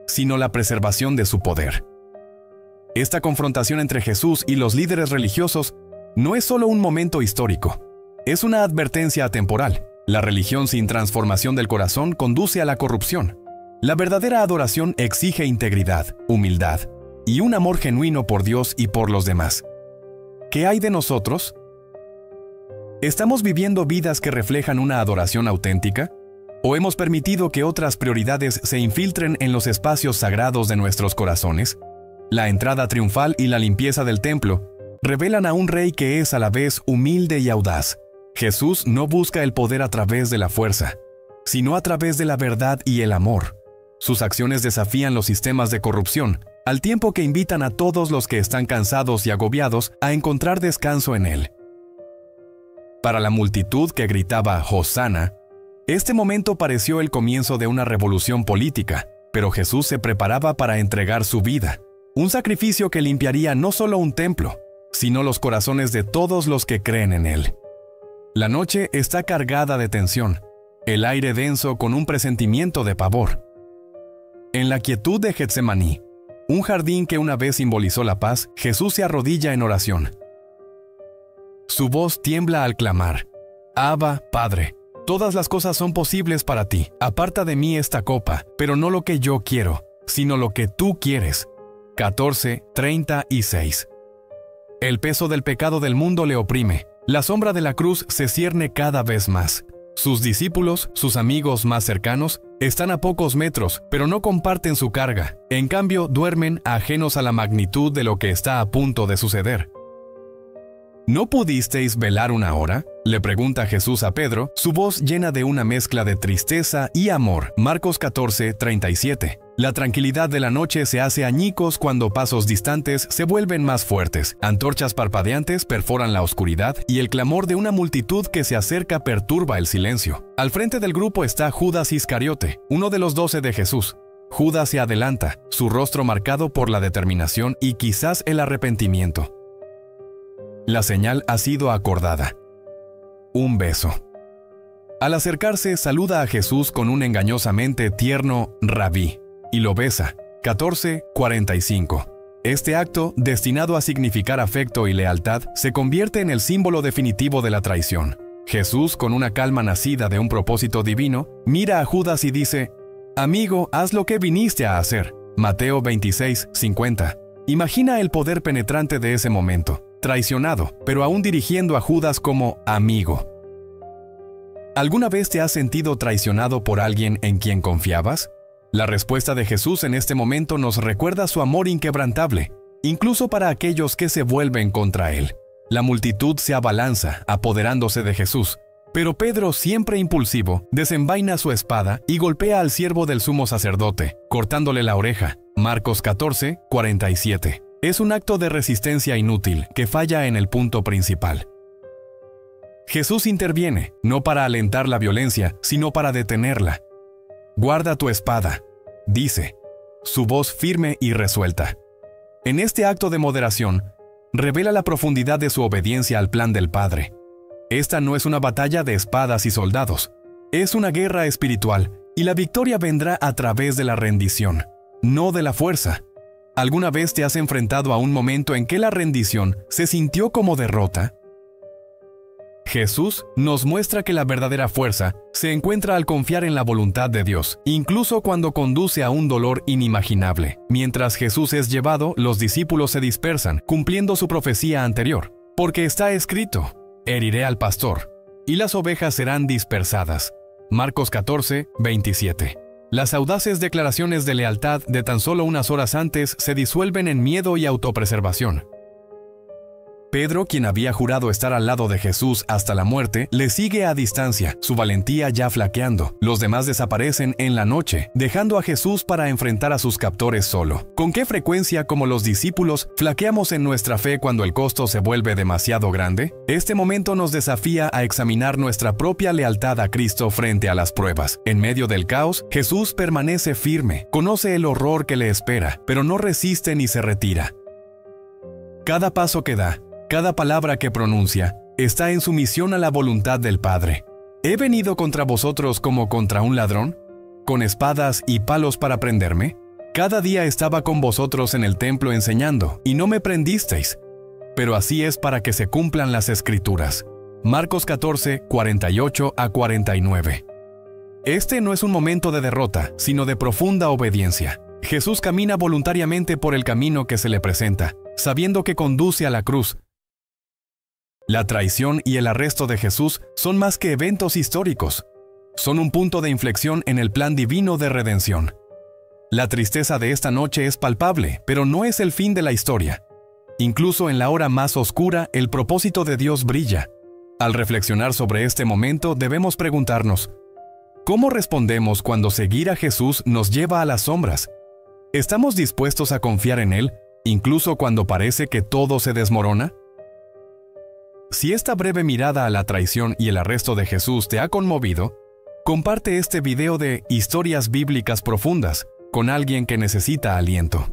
sino la preservación de su poder. Esta confrontación entre Jesús y los líderes religiosos no es solo un momento histórico, es una advertencia atemporal. La religión sin transformación del corazón conduce a la corrupción. La verdadera adoración exige integridad, humildad y un amor genuino por Dios y por los demás. ¿Qué hay de nosotros? ¿Estamos viviendo vidas que reflejan una adoración auténtica? ¿O hemos permitido que otras prioridades se infiltren en los espacios sagrados de nuestros corazones? La entrada triunfal y la limpieza del templo revelan a un rey que es a la vez humilde y audaz. Jesús no busca el poder a través de la fuerza, sino a través de la verdad y el amor. Sus acciones desafían los sistemas de corrupción, al tiempo que invitan a todos los que están cansados y agobiados a encontrar descanso en él. Para la multitud que gritaba Hosana, este momento pareció el comienzo de una revolución política, pero Jesús se preparaba para entregar su vida, un sacrificio que limpiaría no solo un templo, sino los corazones de todos los que creen en él. La noche está cargada de tensión, el aire denso con un presentimiento de pavor. En la quietud de Getsemaní, un jardín que una vez simbolizó la paz, Jesús se arrodilla en oración. Su voz tiembla al clamar, Abba, Padre, todas las cosas son posibles para ti. Aparta de mí esta copa, pero no lo que yo quiero, sino lo que tú quieres. 14:36. El peso del pecado del mundo le oprime. La sombra de la cruz se cierne cada vez más. Sus discípulos, sus amigos más cercanos, están a pocos metros, pero no comparten su carga. En cambio, duermen ajenos a la magnitud de lo que está a punto de suceder. ¿No pudisteis velar una hora? Le pregunta Jesús a Pedro, su voz llena de una mezcla de tristeza y amor. Marcos 14:37. La tranquilidad de la noche se hace añicos cuando pasos distantes se vuelven más fuertes. Antorchas parpadeantes perforan la oscuridad y el clamor de una multitud que se acerca perturba el silencio. Al frente del grupo está Judas Iscariote, uno de los 12 de Jesús. Judas se adelanta, su rostro marcado por la determinación y quizás el arrepentimiento. La señal ha sido acordada. Un beso. Al acercarse, saluda a Jesús con un engañosamente tierno Rabí y lo besa. 14:45. Este acto, destinado a significar afecto y lealtad, se convierte en el símbolo definitivo de la traición. Jesús, con una calma nacida de un propósito divino, mira a Judas y dice: «Amigo, haz lo que viniste a hacer». Mateo 26:50. Imagina el poder penetrante de ese momento. Traicionado, pero aún dirigiendo a Judas como amigo. ¿Alguna vez te has sentido traicionado por alguien en quien confiabas? La respuesta de Jesús en este momento nos recuerda su amor inquebrantable, incluso para aquellos que se vuelven contra él. La multitud se abalanza, apoderándose de Jesús, pero Pedro, siempre impulsivo, desenvaina su espada y golpea al siervo del sumo sacerdote, cortándole la oreja. Marcos 14:47. Es un acto de resistencia inútil que falla en el punto principal. Jesús interviene, no para alentar la violencia, sino para detenerla. «Guarda tu espada», dice, su voz firme y resuelta. En este acto de moderación, revela la profundidad de su obediencia al plan del Padre. Esta no es una batalla de espadas y soldados, es una guerra espiritual, y la victoria vendrá a través de la rendición, no de la fuerza. ¿Alguna vez te has enfrentado a un momento en que la rendición se sintió como derrota? Jesús nos muestra que la verdadera fuerza se encuentra al confiar en la voluntad de Dios, incluso cuando conduce a un dolor inimaginable. Mientras Jesús es llevado, los discípulos se dispersan, cumpliendo su profecía anterior. Porque está escrito: «Heriré al pastor, y las ovejas serán dispersadas». Marcos 14:27. Las audaces declaraciones de lealtad de tan solo unas horas antes se disuelven en miedo y autopreservación. Pedro, quien había jurado estar al lado de Jesús hasta la muerte, le sigue a distancia, su valentía ya flaqueando. Los demás desaparecen en la noche, dejando a Jesús para enfrentar a sus captores solo. ¿Con qué frecuencia, como los discípulos, flaqueamos en nuestra fe cuando el costo se vuelve demasiado grande? Este momento nos desafía a examinar nuestra propia lealtad a Cristo frente a las pruebas. En medio del caos, Jesús permanece firme, conoce el horror que le espera, pero no resiste ni se retira. Cada paso que da, cada palabra que pronuncia, está en sumisión a la voluntad del Padre. ¿He venido contra vosotros como contra un ladrón? ¿Con espadas y palos para prenderme? Cada día estaba con vosotros en el templo enseñando, y no me prendisteis. Pero así es para que se cumplan las Escrituras. Marcos 14:48-49. Este no es un momento de derrota, sino de profunda obediencia. Jesús camina voluntariamente por el camino que se le presenta, sabiendo que conduce a la cruz. La traición y el arresto de Jesús son más que eventos históricos. Son un punto de inflexión en el plan divino de redención. La tristeza de esta noche es palpable, pero no es el fin de la historia. Incluso en la hora más oscura, el propósito de Dios brilla. Al reflexionar sobre este momento, debemos preguntarnos: ¿cómo respondemos cuando seguir a Jesús nos lleva a las sombras? ¿Estamos dispuestos a confiar en Él, incluso cuando parece que todo se desmorona? Si esta breve mirada a la traición y el arresto de Jesús te ha conmovido, comparte este video de Historias Bíblicas Profundas con alguien que necesita aliento.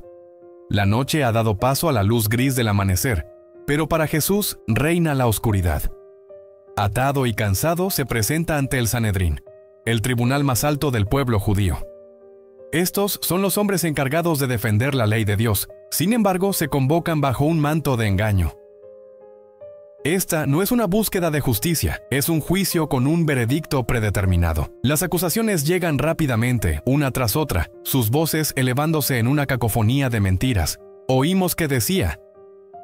La noche ha dado paso a la luz gris del amanecer, pero para Jesús reina la oscuridad. Atado y cansado se presenta ante el Sanedrín, el tribunal más alto del pueblo judío. Estos son los hombres encargados de defender la ley de Dios, sin embargo se convocan bajo un manto de engaño. Esta no es una búsqueda de justicia, es un juicio con un veredicto predeterminado. Las acusaciones llegan rápidamente, una tras otra, sus voces elevándose en una cacofonía de mentiras. Oímos que decía: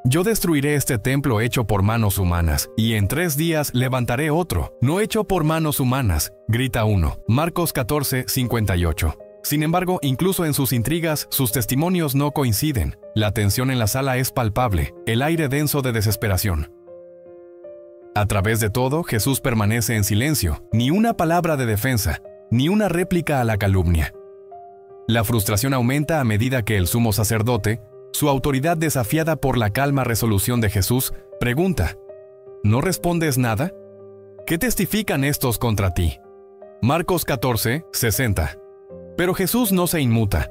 «Yo destruiré este templo hecho por manos humanas, y en 3 días levantaré otro, no hecho por manos humanas», grita uno. Marcos 14:58. Sin embargo, incluso en sus intrigas, sus testimonios no coinciden. La tensión en la sala es palpable, el aire denso de desesperación. A través de todo, Jesús permanece en silencio, ni una palabra de defensa, ni una réplica a la calumnia. La frustración aumenta a medida que el sumo sacerdote, su autoridad desafiada por la calma resolución de Jesús, pregunta: ¿no respondes nada? ¿Qué testifican estos contra ti? Marcos 14, 60. Pero Jesús no se inmuta.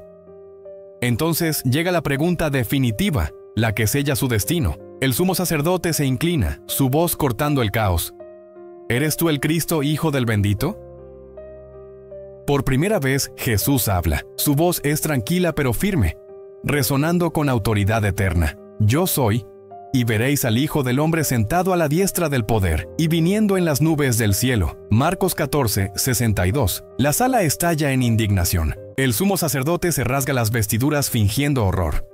Entonces llega la pregunta definitiva, la que sella su destino. El sumo sacerdote se inclina, su voz cortando el caos. ¿Eres tú el Cristo, Hijo del Bendito? Por primera vez, Jesús habla. Su voz es tranquila pero firme, resonando con autoridad eterna. Yo soy, y veréis al Hijo del Hombre sentado a la diestra del poder, y viniendo en las nubes del cielo. Marcos 14, 62. La sala estalla en indignación. El sumo sacerdote se rasga las vestiduras fingiendo horror.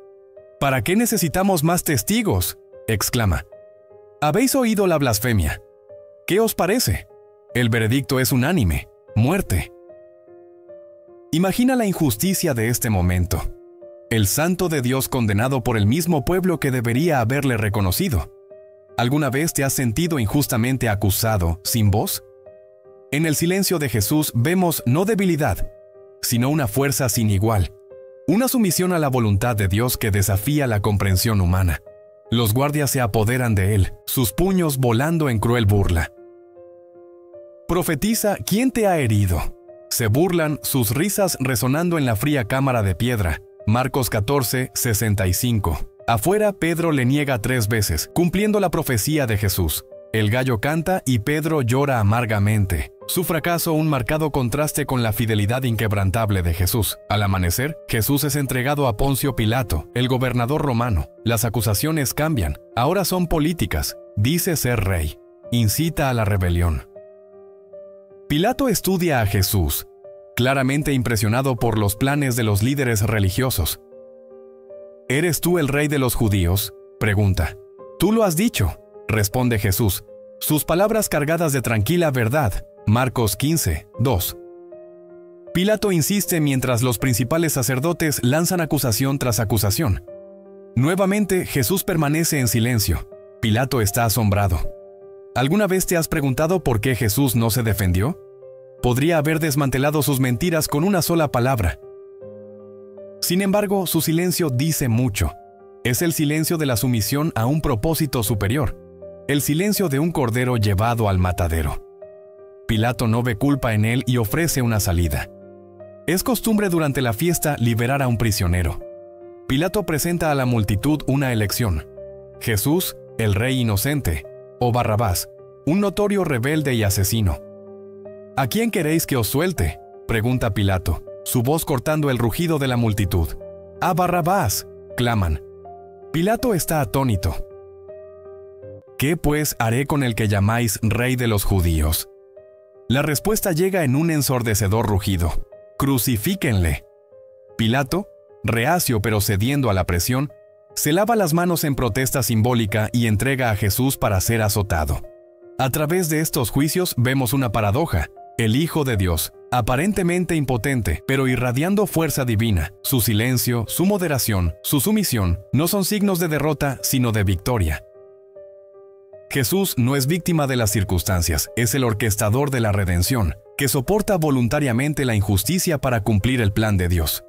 ¿Para qué necesitamos más testigos?, exclama. ¿Habéis oído la blasfemia? ¿Qué os parece? El veredicto es unánime: muerte. Imagina la injusticia de este momento. El santo de Dios condenado por el mismo pueblo que debería haberle reconocido. ¿Alguna vez te has sentido injustamente acusado, sin voz? En el silencio de Jesús vemos no debilidad, sino una fuerza sin igual. Una sumisión a la voluntad de Dios que desafía la comprensión humana. Los guardias se apoderan de él, sus puños volando en cruel burla. Profetiza: ¿quién te ha herido? Se burlan, sus risas resonando en la fría cámara de piedra. Marcos 14, 65. Afuera, Pedro le niega 3 veces, cumpliendo la profecía de Jesús. El gallo canta y Pedro llora amargamente. Su fracaso un marcado contraste con la fidelidad inquebrantable de Jesús. Al amanecer, Jesús es entregado a Poncio Pilato, el gobernador romano. Las acusaciones cambian, ahora son políticas. Dice ser rey. Incita a la rebelión. Pilato estudia a Jesús, claramente impresionado por los planes de los líderes religiosos. ¿Eres tú el rey de los judíos?, pregunta. Tú lo has dicho, responde Jesús, sus palabras cargadas de tranquila verdad. Marcos 15, 2. Pilato insiste mientras los principales sacerdotes lanzan acusación tras acusación. Nuevamente, Jesús permanece en silencio. Pilato está asombrado. ¿Alguna vez te has preguntado por qué Jesús no se defendió? Podría haber desmantelado sus mentiras con una sola palabra. Sin embargo, su silencio dice mucho. Es el silencio de la sumisión a un propósito superior. El silencio de un cordero llevado al matadero. Pilato no ve culpa en él y ofrece una salida. Es costumbre durante la fiesta liberar a un prisionero. Pilato presenta a la multitud una elección: Jesús, el rey inocente, o Barrabás, un notorio rebelde y asesino. ¿A quién queréis que os suelte?, pregunta Pilato, su voz cortando el rugido de la multitud. ¡A Barrabás!, claman. Pilato está atónito. ¿Qué pues haré con el que llamáis rey de los judíos? La respuesta llega en un ensordecedor rugido: ¡crucifíquenle! Pilato, reacio pero cediendo a la presión, se lava las manos en protesta simbólica y entrega a Jesús para ser azotado. A través de estos juicios vemos una paradoja: el Hijo de Dios, aparentemente impotente, pero irradiando fuerza divina. Su silencio, su moderación, su sumisión, no son signos de derrota, sino de victoria. Jesús no es víctima de las circunstancias, es el orquestador de la redención, que soporta voluntariamente la injusticia para cumplir el plan de Dios.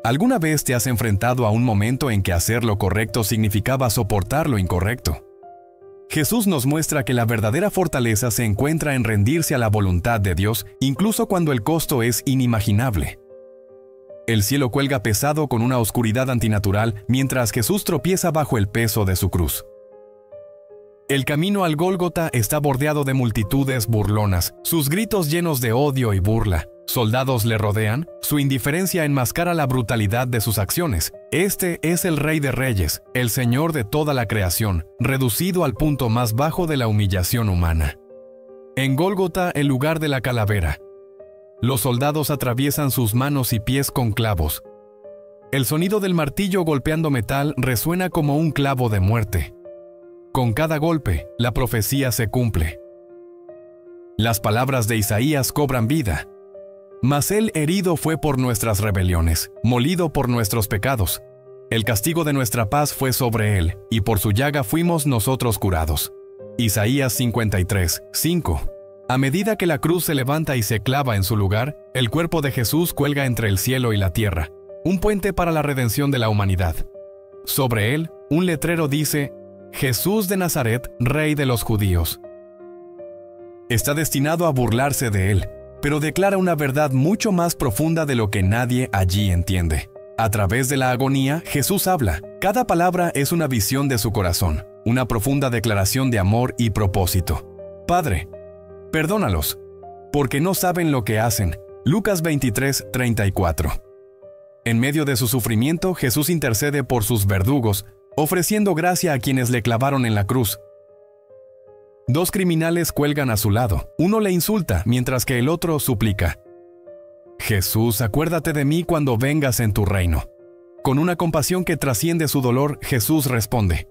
¿Alguna vez te has enfrentado a un momento en que hacer lo correcto significaba soportar lo incorrecto? Jesús nos muestra que la verdadera fortaleza se encuentra en rendirse a la voluntad de Dios, incluso cuando el costo es inimaginable. El cielo cuelga pesado con una oscuridad antinatural mientras Jesús tropieza bajo el peso de su cruz. El camino al Gólgota está bordeado de multitudes burlonas, sus gritos llenos de odio y burla. Soldados le rodean, su indiferencia enmascara la brutalidad de sus acciones. Este es el Rey de Reyes, el Señor de toda la creación, reducido al punto más bajo de la humillación humana. En Gólgota, el lugar de la calavera, los soldados atraviesan sus manos y pies con clavos. El sonido del martillo golpeando metal resuena como un clavo de muerte. Con cada golpe, la profecía se cumple. Las palabras de Isaías cobran vida. Mas él herido fue por nuestras rebeliones, molido por nuestros pecados. El castigo de nuestra paz fue sobre él, y por su llaga fuimos nosotros curados. Isaías 53, 5. A medida que la cruz se levanta y se clava en su lugar, el cuerpo de Jesús cuelga entre el cielo y la tierra, un puente para la redención de la humanidad. Sobre él, un letrero dice: Jesús de Nazaret, Rey de los Judíos. Está destinado a burlarse de él, pero declara una verdad mucho más profunda de lo que nadie allí entiende. A través de la agonía, Jesús habla. Cada palabra es una visión de su corazón, una profunda declaración de amor y propósito. Padre, perdónalos, porque no saben lo que hacen. Lucas 23, 34. En medio de su sufrimiento, Jesús intercede por sus verdugos, ofreciendo gracia a quienes le clavaron en la cruz. Dos criminales cuelgan a su lado. Uno le insulta, mientras que el otro suplica: Jesús, acuérdate de mí cuando vengas en tu reino. Con una compasión que trasciende su dolor, Jesús responde: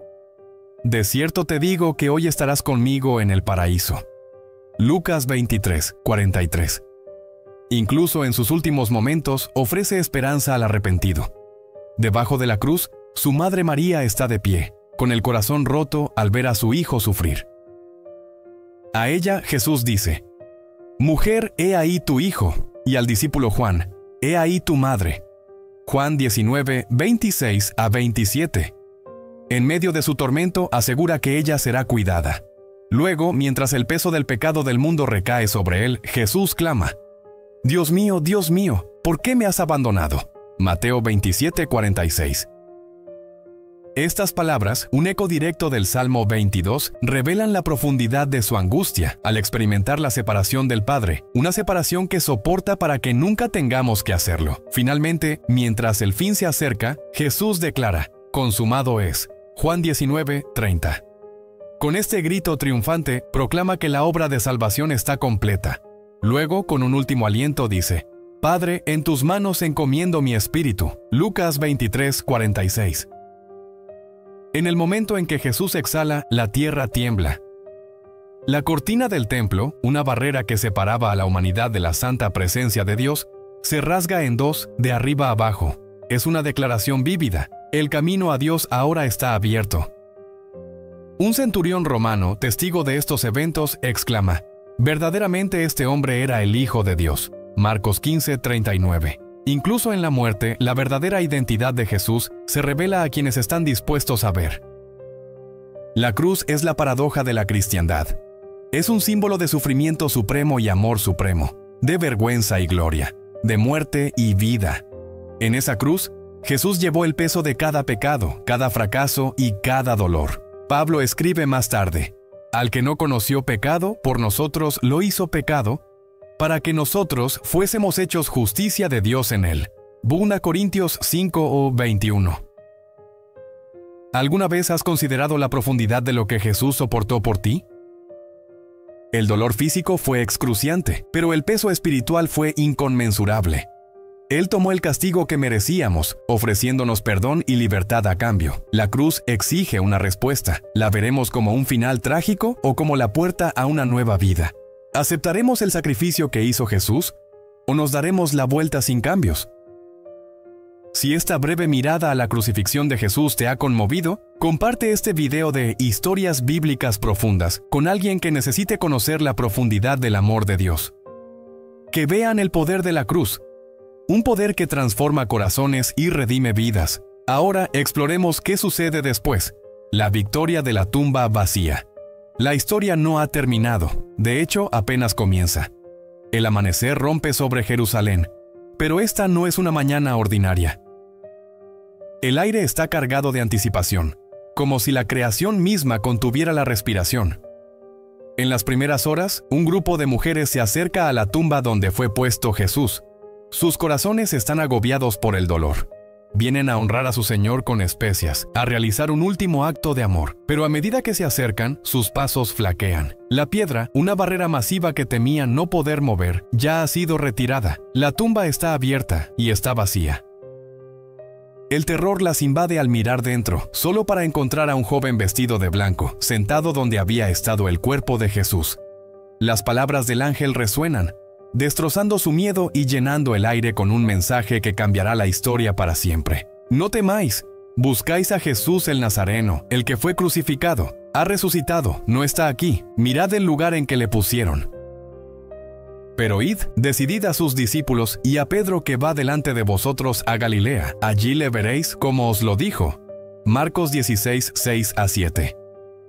De cierto te digo que hoy estarás conmigo en el paraíso. Lucas 23, 43. Incluso en sus últimos momentos, ofrece esperanza al arrepentido. Debajo de la cruz, su madre María está de pie, con el corazón roto al ver a su hijo sufrir. A ella Jesús dice: Mujer, he ahí tu hijo, y al discípulo Juan: He ahí tu madre. Juan 19, 26 a 27. En medio de su tormento asegura que ella será cuidada. Luego, mientras el peso del pecado del mundo recae sobre él, Jesús clama: Dios mío, ¿por qué me has abandonado? Mateo 27, 46. Estas palabras, un eco directo del Salmo 22, revelan la profundidad de su angustia al experimentar la separación del Padre, una separación que soporta para que nunca tengamos que hacerlo. Finalmente, mientras el fin se acerca, Jesús declara: Consumado es. Juan 19, 30. Con este grito triunfante, proclama que la obra de salvación está completa. Luego, con un último aliento, dice: Padre, en tus manos encomiendo mi espíritu. Lucas 23, 46. En el momento en que Jesús exhala, la tierra tiembla. La cortina del templo, una barrera que separaba a la humanidad de la santa presencia de Dios, se rasga en dos, de arriba a abajo. Es una declaración vívida. El camino a Dios ahora está abierto. Un centurión romano, testigo de estos eventos, exclama: Verdaderamente este hombre era el Hijo de Dios. Marcos 15, 39. Incluso en la muerte, la verdadera identidad de Jesús se revela a quienes están dispuestos a ver. La cruz es la paradoja de la cristiandad. Es un símbolo de sufrimiento supremo y amor supremo, de vergüenza y gloria, de muerte y vida. En esa cruz, Jesús llevó el peso de cada pecado, cada fracaso y cada dolor. Pablo escribe más tarde: Al que no conoció pecado, por nosotros lo hizo pecado, para que nosotros fuésemos hechos justicia de Dios en él. 2 Corintios 5 o 21. ¿Alguna vez has considerado la profundidad de lo que Jesús soportó por ti? El dolor físico fue excruciante, pero el peso espiritual fue inconmensurable. Él tomó el castigo que merecíamos, ofreciéndonos perdón y libertad a cambio. La cruz exige una respuesta. ¿La veremos como un final trágico o como la puerta a una nueva vida? ¿Aceptaremos el sacrificio que hizo Jesús o nos daremos la vuelta sin cambios? Si esta breve mirada a la crucifixión de Jesús te ha conmovido, comparte este video de Historias Bíblicas Profundas con alguien que necesite conocer la profundidad del amor de Dios. Que vean el poder de la cruz, un poder que transforma corazones y redime vidas. Ahora exploremos qué sucede después: la victoria de la tumba vacía. La historia no ha terminado, de hecho apenas comienza. El amanecer rompe sobre Jerusalén, pero esta no es una mañana ordinaria. El aire está cargado de anticipación, como si la creación misma contuviera la respiración. En las primeras horas, un grupo de mujeres se acerca a la tumba donde fue puesto Jesús. Sus corazones están agobiados por el dolor. Vienen a honrar a su Señor con especias, a realizar un último acto de amor. Pero a medida que se acercan, sus pasos flaquean. La piedra, una barrera masiva que temían no poder mover, ya ha sido retirada. La tumba está abierta y está vacía. El terror las invade al mirar dentro, solo para encontrar a un joven vestido de blanco, sentado donde había estado el cuerpo de Jesús. Las palabras del ángel resuenan, destrozando su miedo y llenando el aire con un mensaje que cambiará la historia para siempre. No temáis, buscáis a Jesús el Nazareno, el que fue crucificado. Ha resucitado, no está aquí, mirad el lugar en que le pusieron. Pero id, decidid a sus discípulos y a Pedro que va delante de vosotros a Galilea, allí le veréis como os lo dijo. Marcos 16, 6-7.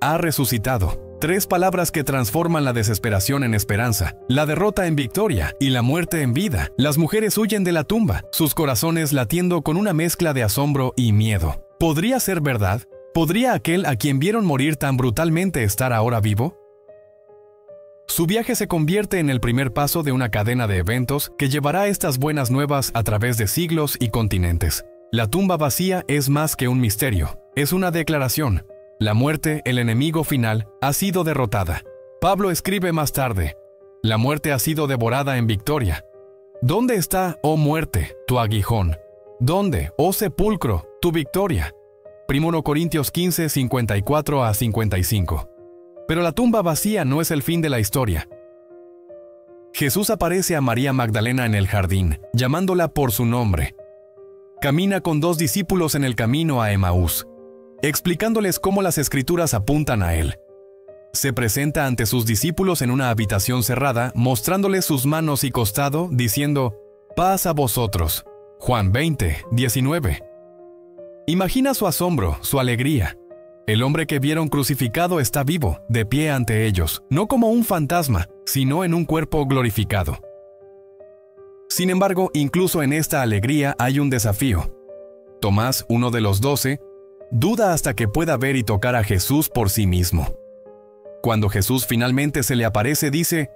Ha resucitado. 3 palabras que transforman la desesperación en esperanza, la derrota en victoria y la muerte en vida. Las mujeres huyen de la tumba, sus corazones latiendo con una mezcla de asombro y miedo. ¿Podría ser verdad? ¿Podría aquel a quien vieron morir tan brutalmente estar ahora vivo? Su viaje se convierte en el primer paso de una cadena de eventos que llevará estas buenas nuevas a través de siglos y continentes. La tumba vacía es más que un misterio, es una declaración. La muerte, el enemigo final, ha sido derrotada. Pablo escribe más tarde: la muerte ha sido devorada en victoria. ¿Dónde está, oh muerte, tu aguijón? ¿Dónde, oh sepulcro, tu victoria? 1 Corintios 15, 54-55. Pero la tumba vacía no es el fin de la historia. Jesús aparece a María Magdalena en el jardín, llamándola por su nombre. Camina con 2 discípulos en el camino a Emaús, explicándoles cómo las Escrituras apuntan a él. Se presenta ante sus discípulos en una habitación cerrada, mostrándoles sus manos y costado, diciendo: «Paz a vosotros». Juan 20, 19. Imagina su asombro, su alegría. El hombre que vieron crucificado está vivo, de pie ante ellos, no como un fantasma, sino en un cuerpo glorificado. Sin embargo, incluso en esta alegría hay un desafío. Tomás, uno de los 12, duda hasta que pueda ver y tocar a Jesús por sí mismo. Cuando Jesús finalmente se le aparece, dice: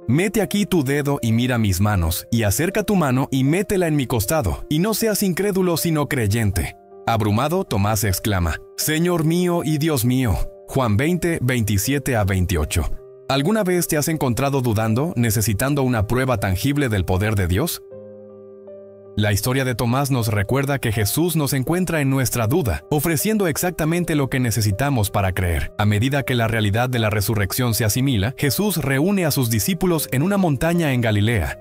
«Mete aquí tu dedo y mira mis manos, y acerca tu mano y métela en mi costado, y no seas incrédulo sino creyente». Abrumado, Tomás exclama: «Señor mío y Dios mío». Juan 20, 27-28. ¿Alguna vez te has encontrado dudando, necesitando una prueba tangible del poder de Dios? La historia de Tomás nos recuerda que Jesús nos encuentra en nuestra duda, ofreciendo exactamente lo que necesitamos para creer. A medida que la realidad de la resurrección se asimila, Jesús reúne a sus discípulos en una montaña en Galilea.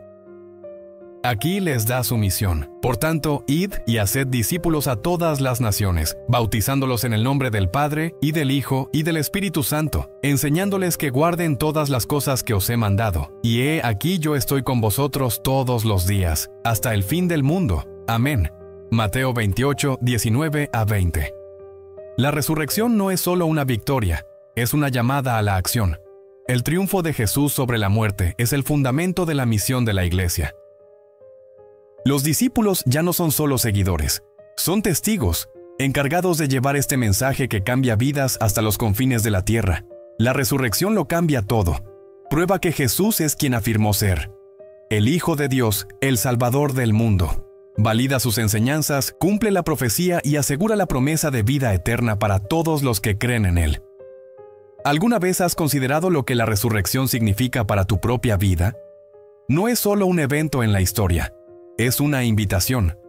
Aquí les da su misión. Por tanto, id y haced discípulos a todas las naciones, bautizándolos en el nombre del Padre, y del Hijo, y del Espíritu Santo, enseñándoles que guarden todas las cosas que os he mandado. Y he aquí yo estoy con vosotros todos los días, hasta el fin del mundo. Amén. Mateo 28, 19-20. La resurrección no es solo una victoria, es una llamada a la acción. El triunfo de Jesús sobre la muerte es el fundamento de la misión de la Iglesia. Los discípulos ya no son solo seguidores, son testigos, encargados de llevar este mensaje que cambia vidas hasta los confines de la tierra. La resurrección lo cambia todo. Prueba que Jesús es quien afirmó ser el Hijo de Dios, el Salvador del mundo. Valida sus enseñanzas, cumple la profecía y asegura la promesa de vida eterna para todos los que creen en Él. ¿Alguna vez has considerado lo que la resurrección significa para tu propia vida? No es solo un evento en la historia. Es una invitación.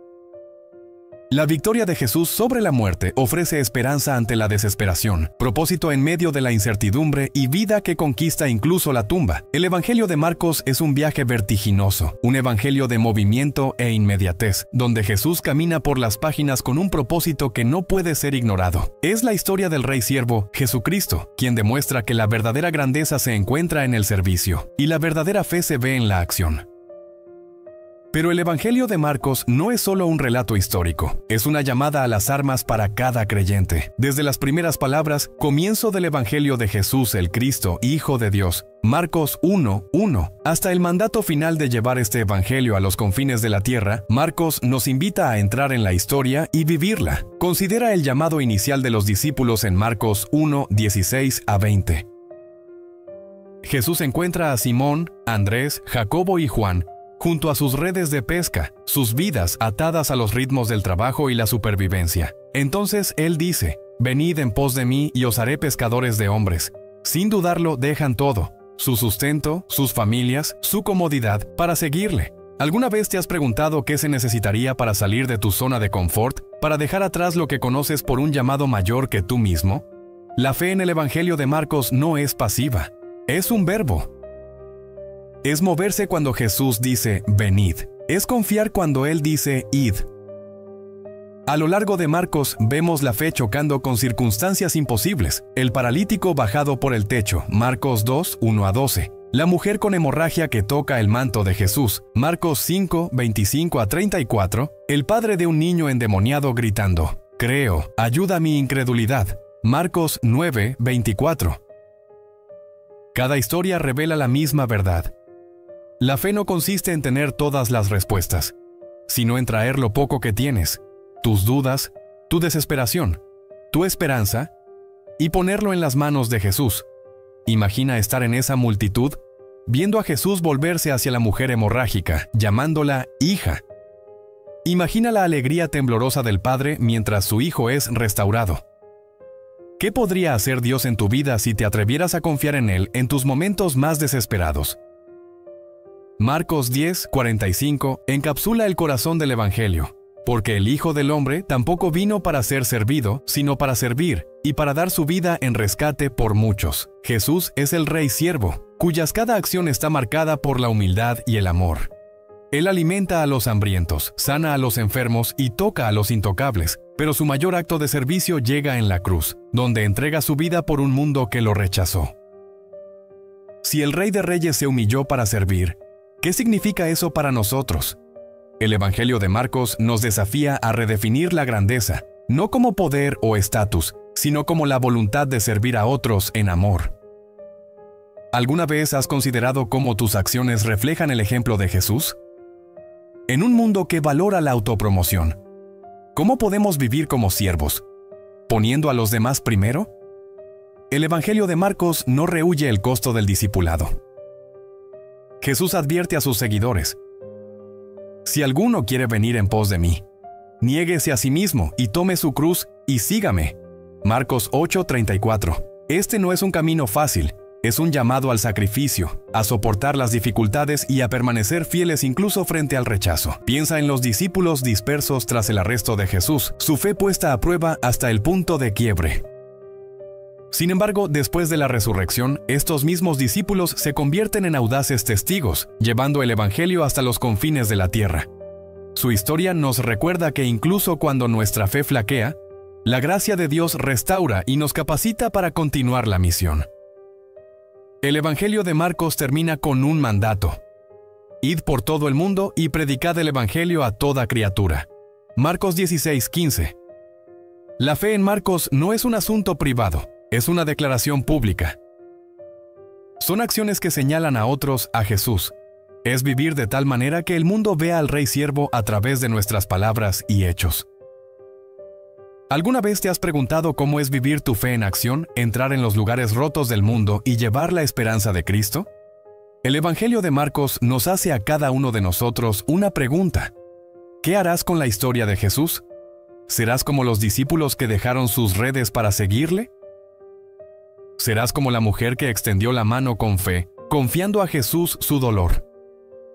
La victoria de Jesús sobre la muerte ofrece esperanza ante la desesperación, propósito en medio de la incertidumbre y vida que conquista incluso la tumba. El Evangelio de Marcos es un viaje vertiginoso, un evangelio de movimiento e inmediatez, donde Jesús camina por las páginas con un propósito que no puede ser ignorado. Es la historia del Rey Siervo, Jesucristo, quien demuestra que la verdadera grandeza se encuentra en el servicio, y la verdadera fe se ve en la acción. Pero el Evangelio de Marcos no es solo un relato histórico, es una llamada a las armas para cada creyente. Desde las primeras palabras, comienzo del Evangelio de Jesús el Cristo, Hijo de Dios, Marcos 1:1, hasta el mandato final de llevar este Evangelio a los confines de la tierra, Marcos nos invita a entrar en la historia y vivirla. Considera el llamado inicial de los discípulos en Marcos 1:16-20. Jesús encuentra a Simón, Andrés, Jacobo y Juan, junto a sus redes de pesca, sus vidas atadas a los ritmos del trabajo y la supervivencia. Entonces Él dice: «Venid en pos de mí y os haré pescadores de hombres». Sin dudarlo, dejan todo, su sustento, sus familias, su comodidad, para seguirle. ¿Alguna vez te has preguntado qué se necesitaría para salir de tu zona de confort, para dejar atrás lo que conoces por un llamado mayor que tú mismo? La fe en el Evangelio de Marcos no es pasiva, es un verbo. Es moverse cuando Jesús dice, venid. Es confiar cuando Él dice, id. A lo largo de Marcos vemos la fe chocando con circunstancias imposibles. El paralítico bajado por el techo, Marcos 2, 1 a 12. La mujer con hemorragia que toca el manto de Jesús, Marcos 5, 25 a 34. El padre de un niño endemoniado gritando, «Creo, ayuda a mi incredulidad», Marcos 9, 24. Cada historia revela la misma verdad. La fe no consiste en tener todas las respuestas, sino en traer lo poco que tienes, tus dudas, tu desesperación, tu esperanza, y ponerlo en las manos de Jesús. Imagina estar en esa multitud, viendo a Jesús volverse hacia la mujer hemorrágica, llamándola hija. Imagina la alegría temblorosa del Padre mientras su hijo es restaurado. ¿Qué podría hacer Dios en tu vida si te atrevieras a confiar en Él en tus momentos más desesperados? Marcos 10, 45 encapsula el corazón del Evangelio. Porque el Hijo del Hombre tampoco vino para ser servido, sino para servir, y para dar su vida en rescate por muchos. Jesús es el Rey Siervo, cuyas cada acción está marcada por la humildad y el amor. Él alimenta a los hambrientos, sana a los enfermos y toca a los intocables, pero su mayor acto de servicio llega en la cruz, donde entrega su vida por un mundo que lo rechazó. Si el Rey de Reyes se humilló para servir, ¿qué significa eso para nosotros? El Evangelio de Marcos nos desafía a redefinir la grandeza, no como poder o estatus, sino como la voluntad de servir a otros en amor. ¿Alguna vez has considerado cómo tus acciones reflejan el ejemplo de Jesús? En un mundo que valora la autopromoción, ¿cómo podemos vivir como siervos? ¿Poniendo a los demás primero? El Evangelio de Marcos no rehúye el costo del discipulado. Jesús advierte a sus seguidores: si alguno quiere venir en pos de mí, niéguese a sí mismo y tome su cruz y sígame. Marcos 8:34. Este no es un camino fácil, es un llamado al sacrificio, a soportar las dificultades y a permanecer fieles incluso frente al rechazo. Piensa en los discípulos dispersos tras el arresto de Jesús, su fe puesta a prueba hasta el punto de quiebre. Sin embargo, después de la resurrección, estos mismos discípulos se convierten en audaces testigos, llevando el Evangelio hasta los confines de la tierra. Su historia nos recuerda que incluso cuando nuestra fe flaquea, la gracia de Dios restaura y nos capacita para continuar la misión. El Evangelio de Marcos termina con un mandato: id por todo el mundo y predicad el Evangelio a toda criatura. Marcos 16:15. La fe en Marcos no es un asunto privado. Es una declaración pública. Son acciones que señalan a otros a Jesús. Es vivir de tal manera que el mundo vea al Rey Siervo a través de nuestras palabras y hechos. ¿Alguna vez te has preguntado cómo es vivir tu fe en acción, entrar en los lugares rotos del mundo y llevar la esperanza de Cristo? El Evangelio de Marcos nos hace a cada uno de nosotros una pregunta. ¿Qué harás con la historia de Jesús? ¿Serás como los discípulos que dejaron sus redes para seguirle? ¿Serás como la mujer que extendió la mano con fe, confiando a Jesús su dolor?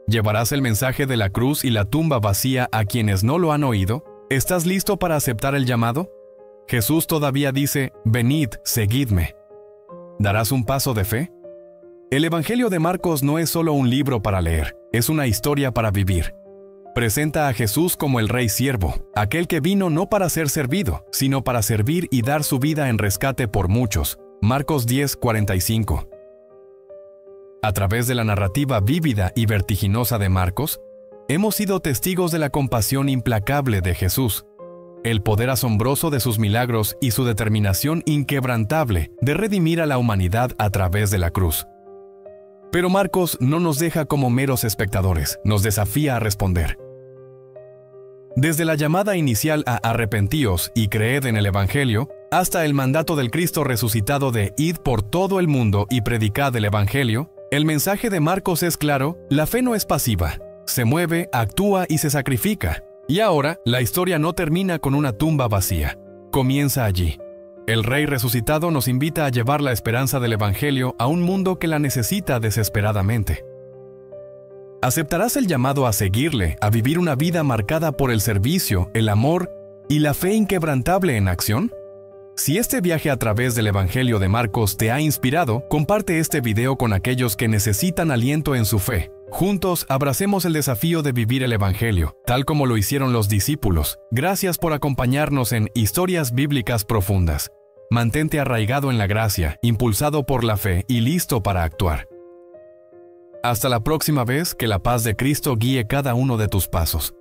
¿Llevarás el mensaje de la cruz y la tumba vacía a quienes no lo han oído? ¿Estás listo para aceptar el llamado? Jesús todavía dice: venid, seguidme. ¿Darás un paso de fe? El Evangelio de Marcos no es solo un libro para leer, es una historia para vivir. Presenta a Jesús como el Rey Siervo, aquel que vino no para ser servido, sino para servir y dar su vida en rescate por muchos. Marcos 10:45. A través de la narrativa vívida y vertiginosa de Marcos, hemos sido testigos de la compasión implacable de Jesús, el poder asombroso de sus milagros y su determinación inquebrantable de redimir a la humanidad a través de la cruz. Pero Marcos no nos deja como meros espectadores, nos desafía a responder. Desde la llamada inicial a arrepentíos y creed en el Evangelio, hasta el mandato del Cristo resucitado de id por todo el mundo y predicad el Evangelio, el mensaje de Marcos es claro: la fe no es pasiva, se mueve, actúa y se sacrifica. Y ahora, la historia no termina con una tumba vacía, comienza allí. El Rey resucitado nos invita a llevar la esperanza del Evangelio a un mundo que la necesita desesperadamente. ¿Aceptarás el llamado a seguirle, a vivir una vida marcada por el servicio, el amor y la fe inquebrantable en acción? Si este viaje a través del Evangelio de Marcos te ha inspirado, comparte este video con aquellos que necesitan aliento en su fe. Juntos abracemos el desafío de vivir el Evangelio, tal como lo hicieron los discípulos. Gracias por acompañarnos en Historias Bíblicas Profundas. Mantente arraigado en la gracia, impulsado por la fe y listo para actuar. Hasta la próxima vez, que la paz de Cristo guíe cada uno de tus pasos.